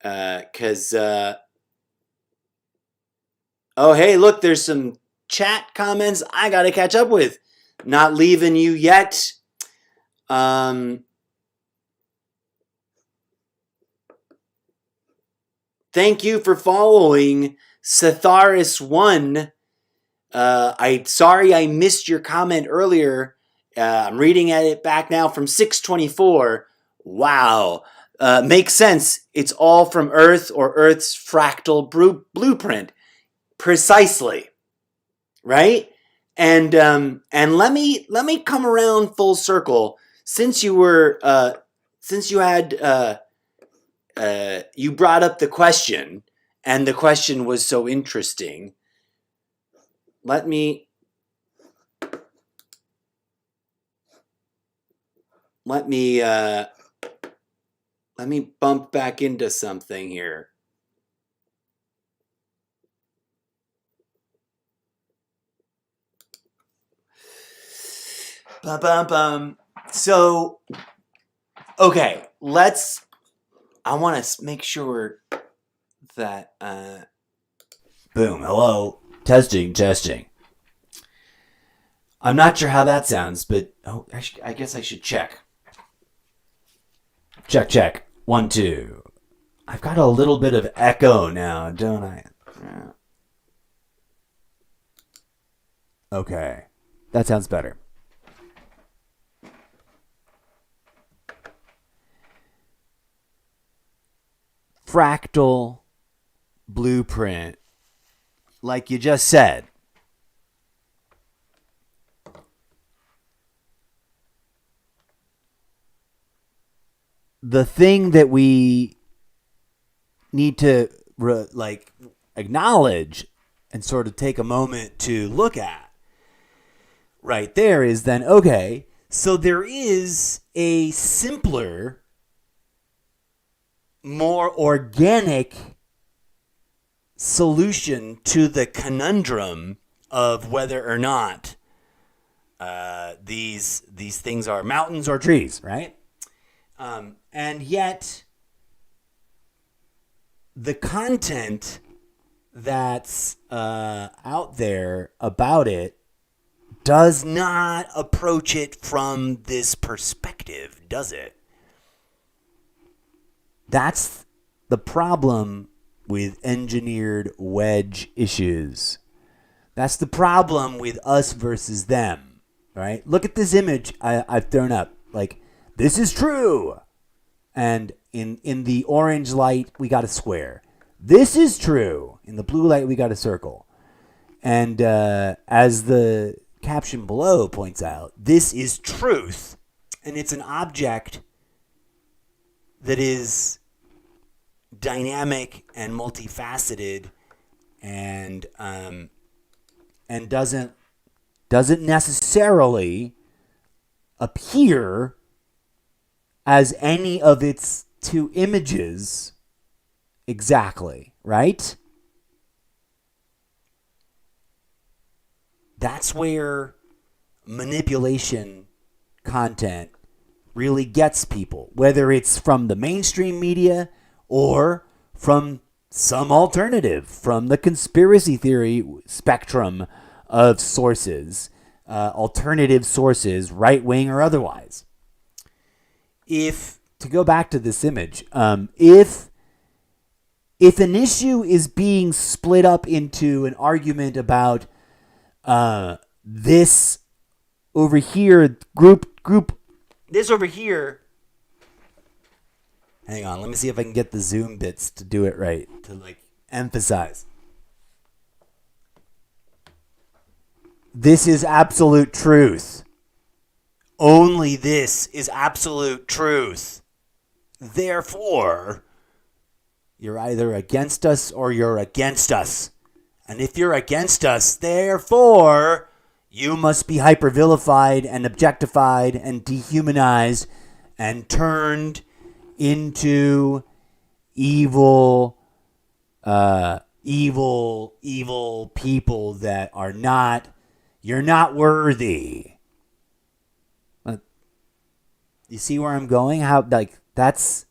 Speaker 1: because oh hey, look, there's some chat comments I gotta catch up with. Not leaving you yet. Thank you for following Setharis1. Sorry I missed your comment earlier. I'm reading at it back now from 624. Wow. Makes sense. It's all from Earth or Earth's fractal blueprint. Precisely. Right? And let me come around full circle. Since you brought up the question, and the question was so interesting. Let me bump back into something here. So, okay, I want to make sure that, boom, hello, testing. I'm not sure how that sounds, but I guess I should check. Check. 1, 2. I've got a little bit of echo now, don't I? Okay.
Speaker 2: That sounds better. Fractal blueprint, like you just said. The thing that we need to acknowledge and sort of take a moment to look at right there is then, okay, so there is a simpler, more organic solution to the conundrum of whether or not these things are mountains or trees, right? And yet, the content that's out there about it does not approach it from this perspective, does it? That's the problem with engineered wedge issues. That's the problem with us versus them, right? Look at this image I've thrown up. Like, this is true. And in the orange light, we got a square. This is true. In the blue light, we got a circle. And as the caption below points out, this is truth. And it's an object that is dynamic and multifaceted and doesn't necessarily appear as any of its two images exactly, right? That's where manipulation content really gets people, whether it's from the mainstream media or from some alternative, from the conspiracy theory spectrum of sources, alternative sources, right-wing or otherwise. If, to go back to this image, if an issue is being split up into an argument about this over here, group, this over here. Hang on, let me see if I can get the zoom bits to do it right, to emphasize. This is absolute truth. Only this is absolute truth. Therefore, you're either against us or you're against us. And if you're against us, therefore, you must be hyper-vilified and objectified and dehumanized and turned into evil people that are not, you're not worthy. You see where I'm going? How, that's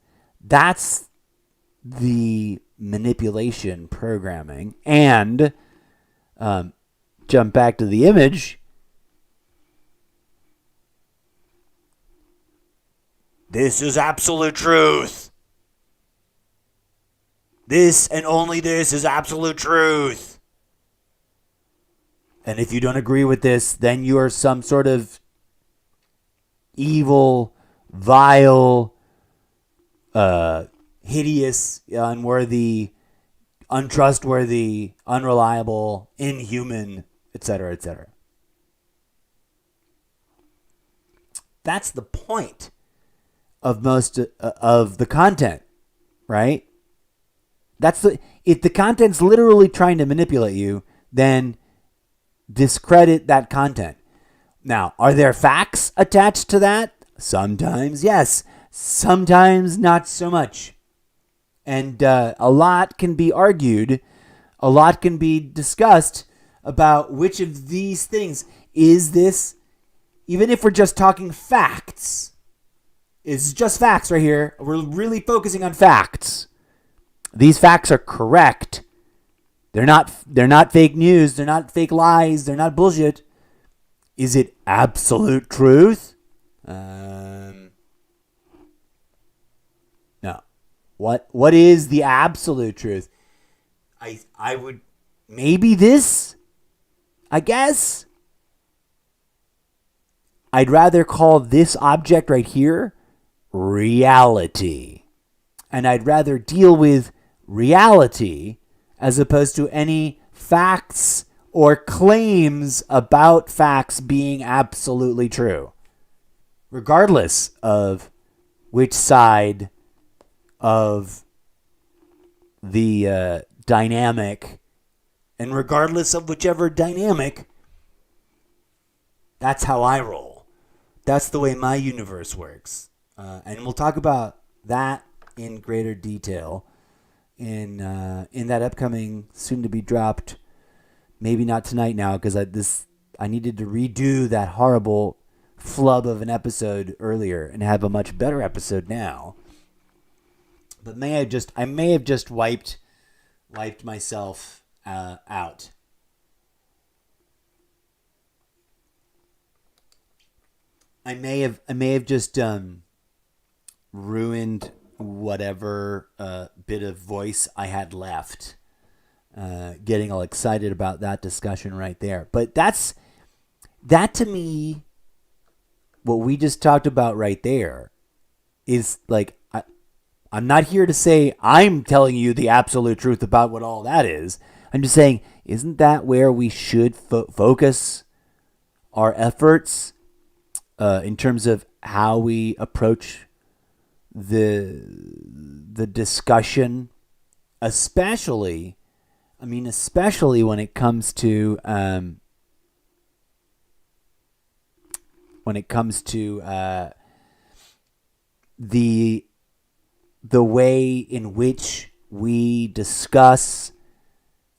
Speaker 2: the manipulation programming. And jump back to the image. This is absolute truth. This and only this is absolute truth. And if you don't agree with this, then you are some sort of evil, vile, hideous, unworthy, untrustworthy, unreliable, inhuman, etc., etc. That's the point of most of the content, right? If the content's literally trying to manipulate you, then discredit that content. Now, are there facts attached to that? Sometimes, yes. Sometimes not so much. And a lot can be argued, a lot can be discussed about which of these things is this, even if we're just talking facts. It's just facts right here. We're really focusing on facts. These facts are correct. They're not fake news. They're not fake lies. They're not bullshit. Is it absolute truth? No. What is the absolute truth? I would maybe this, I guess. I'd rather call this object right here reality. And I'd rather deal with reality as opposed to any facts or claims about facts being absolutely true, regardless of which side of the dynamic, and regardless of whichever dynamic, that's how I roll. That's the way my universe works. And we'll talk about that in greater detail in that upcoming, soon to be dropped, maybe not tonight now, because I needed to redo that horrible flub of an episode earlier and have a much better episode now. But I may have just wiped myself out. I may have just ruined whatever bit of voice I had left, getting all excited about that discussion right there. But that to me, what we just talked about right there is like, I'm not here to say I'm telling you the absolute truth about what all that is. I'm just saying, isn't that where we should focus our efforts in terms of how we approach the discussion, especially when it comes to the way in which we discuss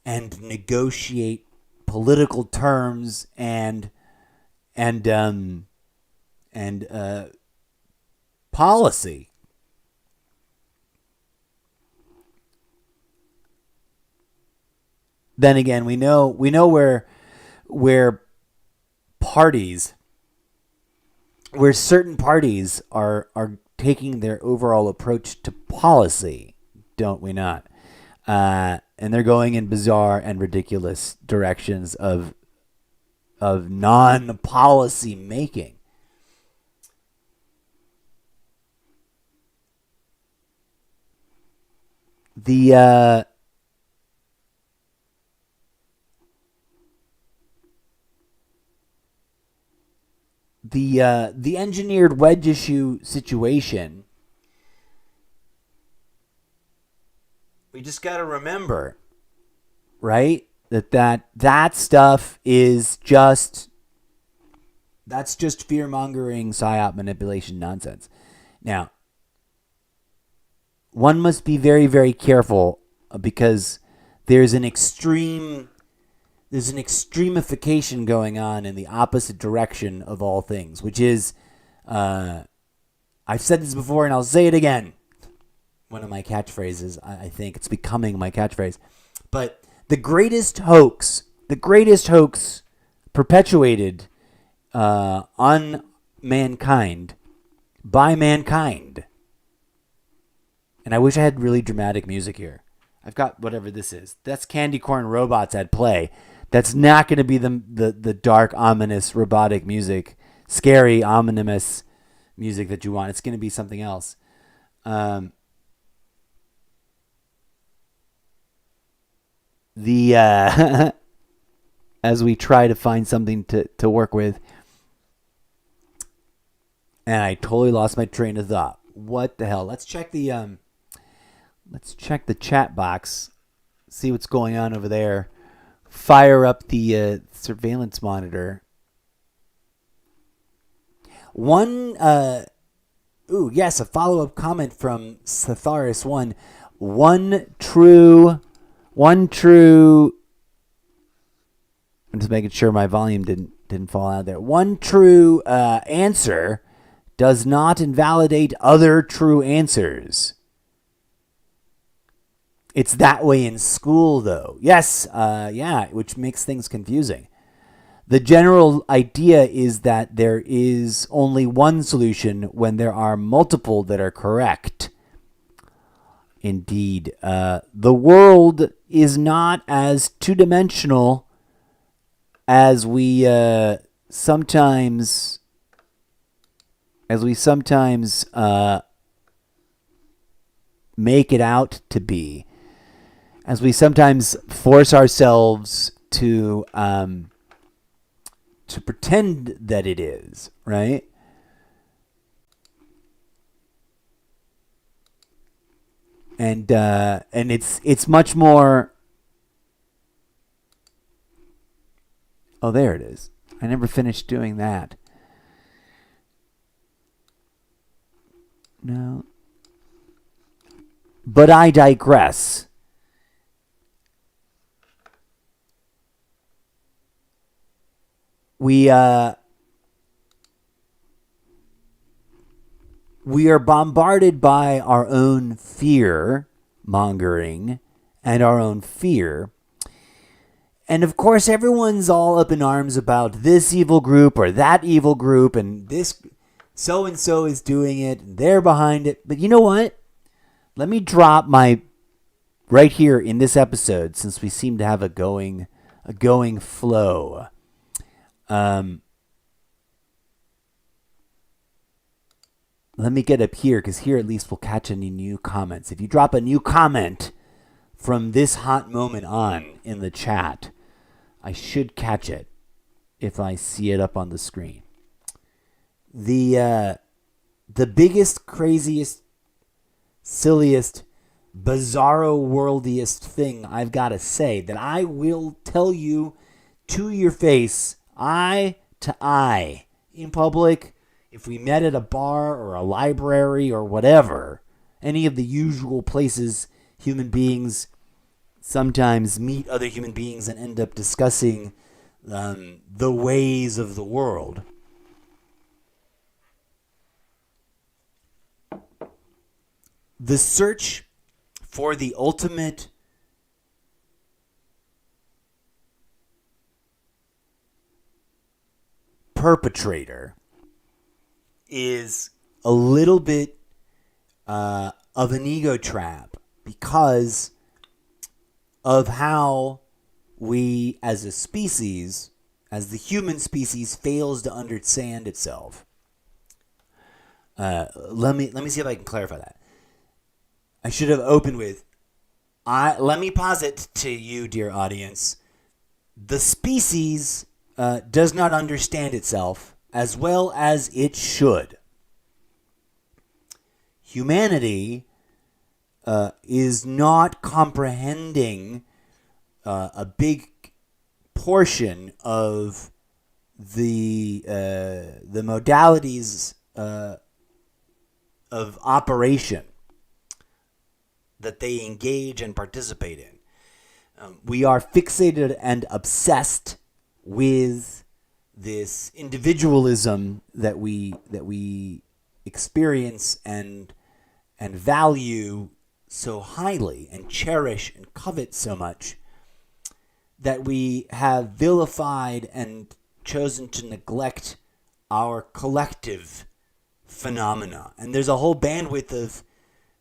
Speaker 2: and negotiate political terms and policy. Then again, we know where certain parties are taking their overall approach to policy, don't we not? And they're going in bizarre and ridiculous directions of non-policy making. The engineered wedge issue situation, we just got to remember, right, that stuff is just fear-mongering, psyop manipulation nonsense. Now, one must be very, very careful because there's an extremification going on in the opposite direction of all things, which is, I've said this before and I'll say it again. One of my catchphrases, I think it's becoming my catchphrase. But the greatest hoax perpetuated on mankind by mankind. And I wish I had really dramatic music here. I've got whatever this is. That's candy corn robots at play. That's not going to be the dark, ominous, robotic music, scary, ominous music that you want. It's going to be something else. As we try to find something to work with, and I totally lost my train of thought. What the hell? Let's check the chat box, see what's going on over there. Fire up the surveillance monitor. A follow-up comment from Satharis1. One true. I'm just making sure my volume didn't fall out there. One true answer does not invalidate other true answers. It's that way in school, though. Yes, which makes things confusing. The general idea is that there is only one solution when there are multiple that are correct. Indeed, the world is not as two-dimensional as we sometimes as we sometimes make it out to be, as we sometimes force ourselves to pretend that it is, right? And it's much more. Oh, there it is. I never finished doing that. No. But I digress. We are bombarded by our own fear mongering and our own fear. And of course, everyone's all up in arms about this evil group or that evil group, and this so-and-so is doing it, and they're behind it. But you know what? Let me drop my, right here in this episode, since we seem to have a going flow. Let me get up here, because here at least we'll catch any new comments. If you drop a new comment from this hot moment on in the chat, I should catch it if I see it up on the screen. The biggest, craziest, silliest, bizarro worldiest thing I've got to say that I will tell you to your face, eye to eye, in public, if we met at a bar or a library or whatever, any of the usual places human beings sometimes meet other human beings and end up discussing the ways of the world. The search for the ultimate perpetrator is a little bit of an ego trap, because of how we as a species, as the human species, fails to understand itself. Let me see if I can clarify that. I should have opened with, let me posit to you, dear audience, the species does not understand itself as well as it should. Humanity is not comprehending a big portion of the modalities of operation that they engage and participate in. We are fixated and obsessed with this individualism that we experience and value so highly and cherish and covet so much, that we have vilified and chosen to neglect our collective phenomena. And there's a whole bandwidth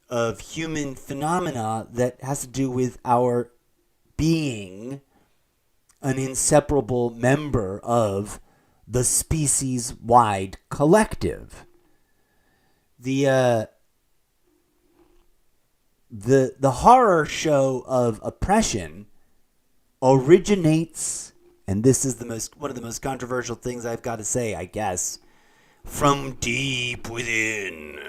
Speaker 2: of human phenomena that has to do with our being an inseparable member of the species-wide collective. The horror show of oppression originates, and this is one of the most controversial things I've got to say, I guess, from deep within.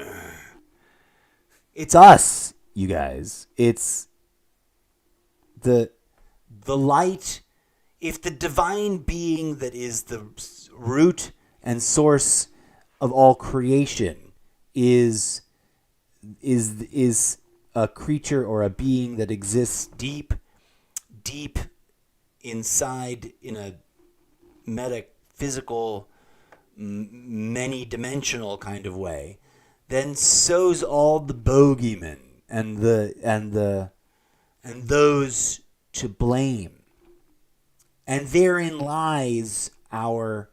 Speaker 2: It's us, you guys. It's the light. If the divine being that is the root and source of all creation is a creature or a being that exists deep inside in a metaphysical, many-dimensional kind of way, then so's all the bogeymen and those to blame. And therein lies our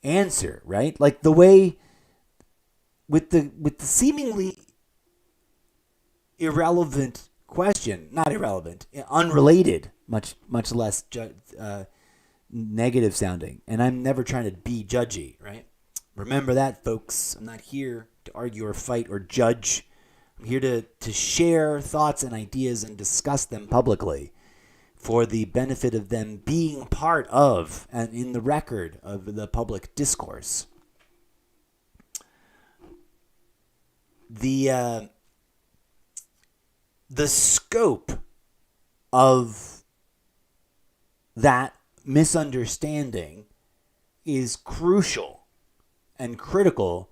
Speaker 2: answer, right? Like the way with the seemingly irrelevant question, not irrelevant, unrelated, much less negative sounding. And I'm never trying to be judgy, right? Remember that, folks. I'm not here to argue or fight or judge. I'm here to share thoughts and ideas and discuss them publicly for the benefit of them being part of and in the record of the public discourse. The scope of that misunderstanding is crucial and critical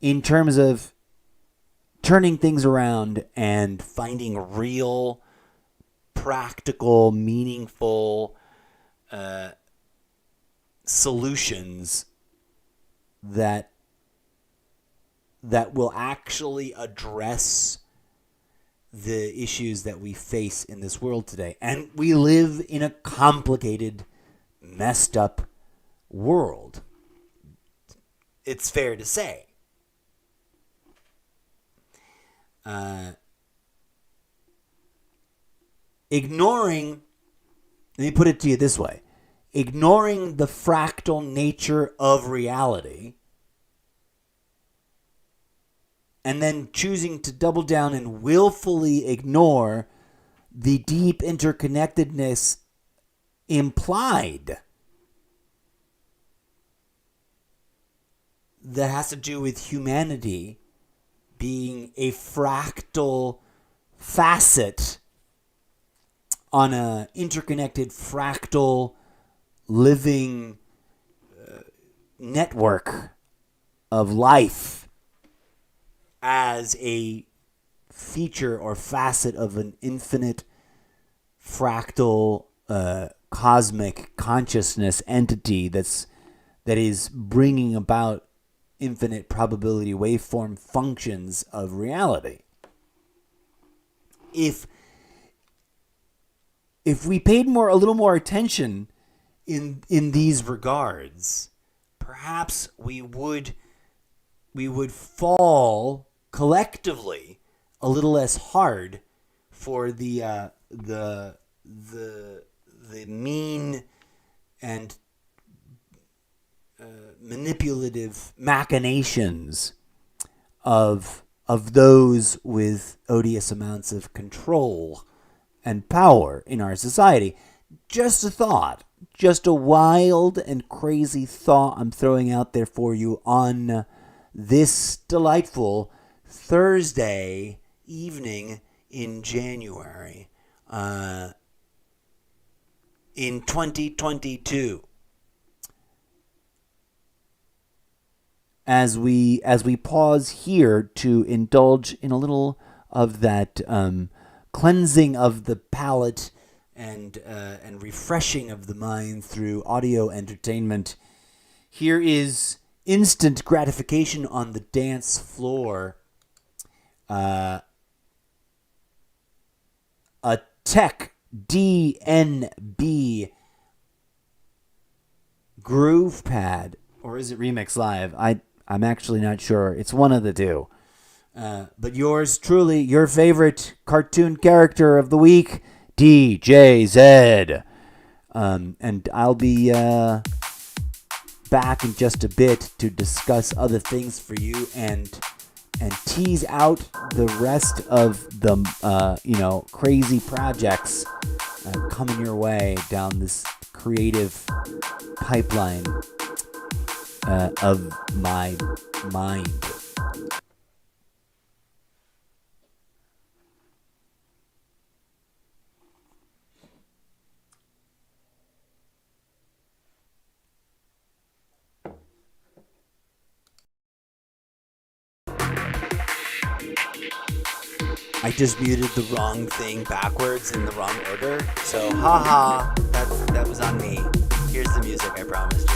Speaker 2: in terms of turning things around and finding real, practical, meaningful solutions that will actually address the issues that we face in this world today. And we live in a complicated, messed up world. It's fair to say. Ignoring, let me put it to you this way, ignoring the fractal nature of reality and then choosing to double down and willfully ignore the deep interconnectedness implied that has to do with humanity being a fractal facet on an interconnected fractal living network of life as a feature or facet of an infinite fractal cosmic consciousness entity that is bringing about infinite probability waveform functions of reality. If we paid a little more attention in these regards, perhaps we would fall collectively a little less hard for the mean and manipulative machinations of those with odious amounts of control and power in our society. Just a thought, just a wild and crazy thought I'm throwing out there for you on this delightful Thursday evening in January in 2022. As we pause here to indulge in a little of that cleansing of the palate and refreshing of the mind through audio entertainment, here is instant gratification on the dance floor. A Tech DNB Groove Pad, or is it Remix Live? I'm actually not sure. It's one of the two. But yours truly, your favorite cartoon character of the week, DJ Zed. And I'll be back in just a bit to discuss other things for you and tease out the rest of the crazy projects coming your way down this creative pipeline of my mind. I just muted the wrong thing backwards in the wrong order. So, haha, that was on me. Here's the music I promised you.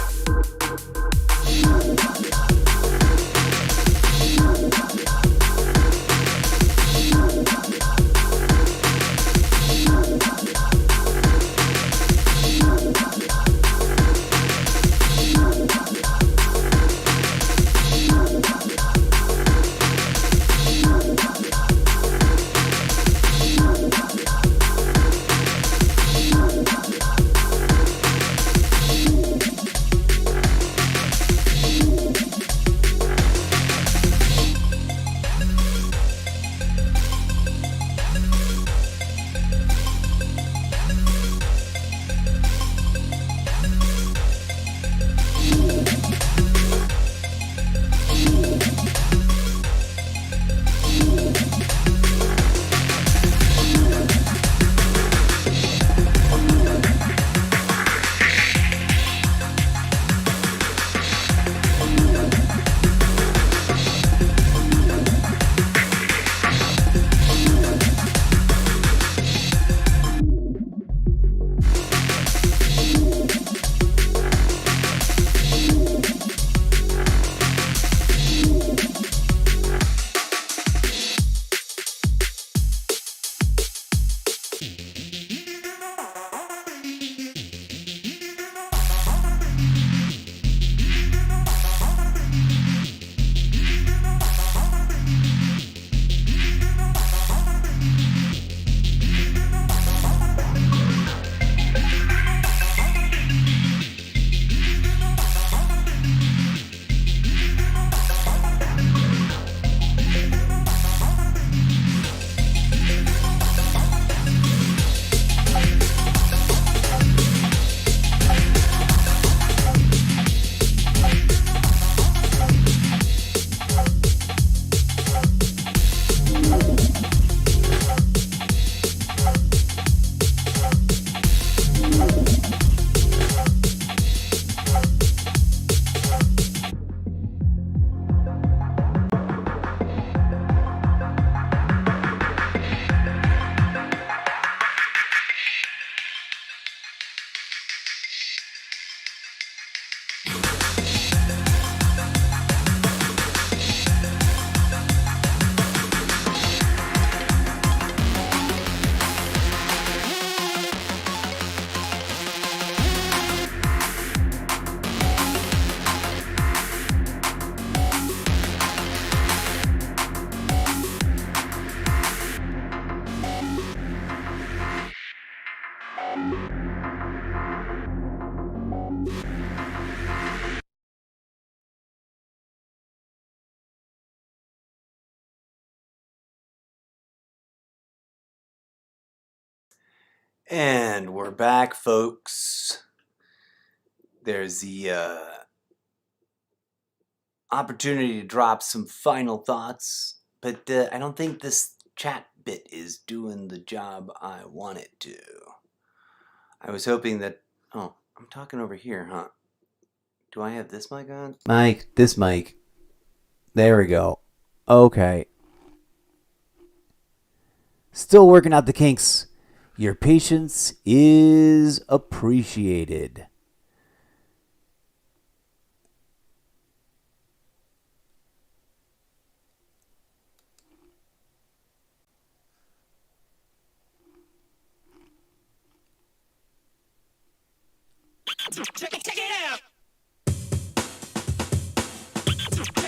Speaker 1: And we're back, folks. There's the opportunity to drop some final thoughts, but I don't think this chat bit is doing the job I want it to. I was hoping that... Oh, I'm talking over here, huh? Do I have this mic on? This mic. There we go. Okay. Still working out the kinks. Your patience is appreciated.
Speaker 3: Check it out.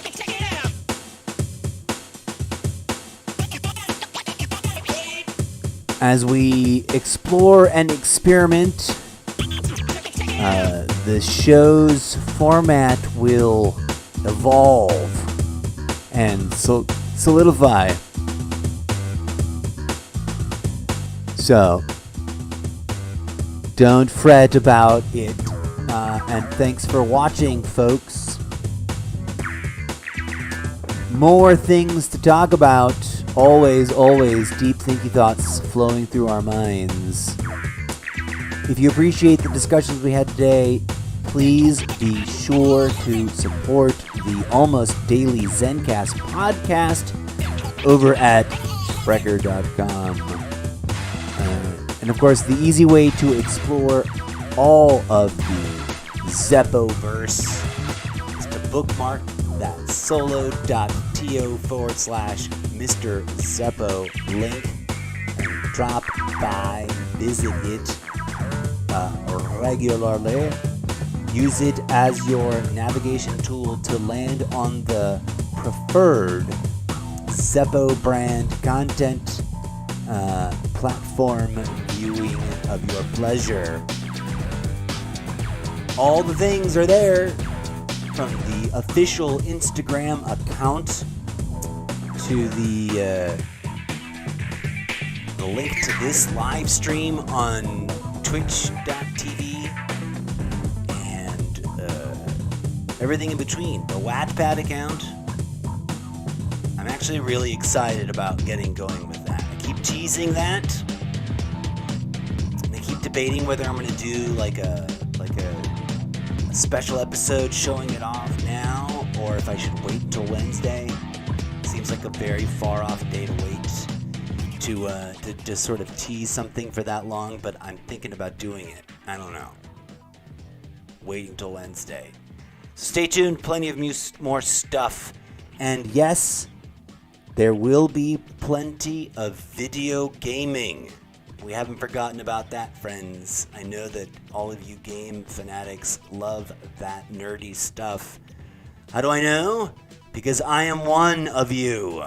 Speaker 3: Check it out.
Speaker 1: As we explore and experiment, the show's format will evolve and solidify. So, don't fret about it. And thanks for watching, folks. More things to talk about. Always deep thinky thoughts flowing through our minds. If you appreciate the discussions we had today, please be sure to support the almost daily Zencast podcast over at Sprecher.com. And of course, the easy way to explore all of the Zeppoverse is to bookmark that Solo.to/MrZeppo link and drop by, visit it regularly. Use it as your navigation tool to land on the preferred Zeppo brand content platform viewing of your pleasure. All the things are there, from the official Instagram account to the link to this live stream on twitch.tv and everything in between. The Wattpad account. I'm actually really excited about getting going with that. I keep teasing that. And I keep debating whether I'm going to do like a special episode showing it off now, or if I should wait until Wednesday. Seems like a very far off day to wait to just sort of tease something for that long, but I'm thinking about doing it. I don't know. Waiting till Wednesday. So stay tuned, plenty of more stuff. And yes, there will be plenty of video gaming. We haven't forgotten about that, friends. I know that all of you game fanatics love that nerdy stuff. How do I know? Because I am one of you.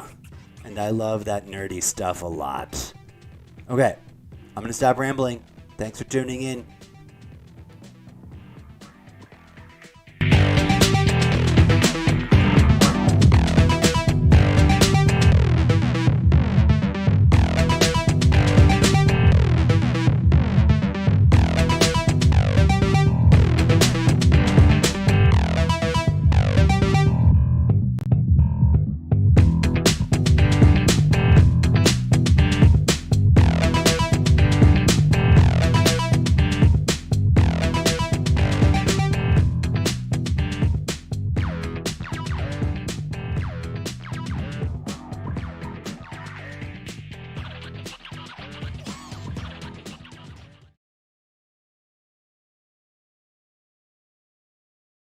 Speaker 1: And I love that nerdy stuff a lot. Okay, I'm going to stop rambling. Thanks for tuning in.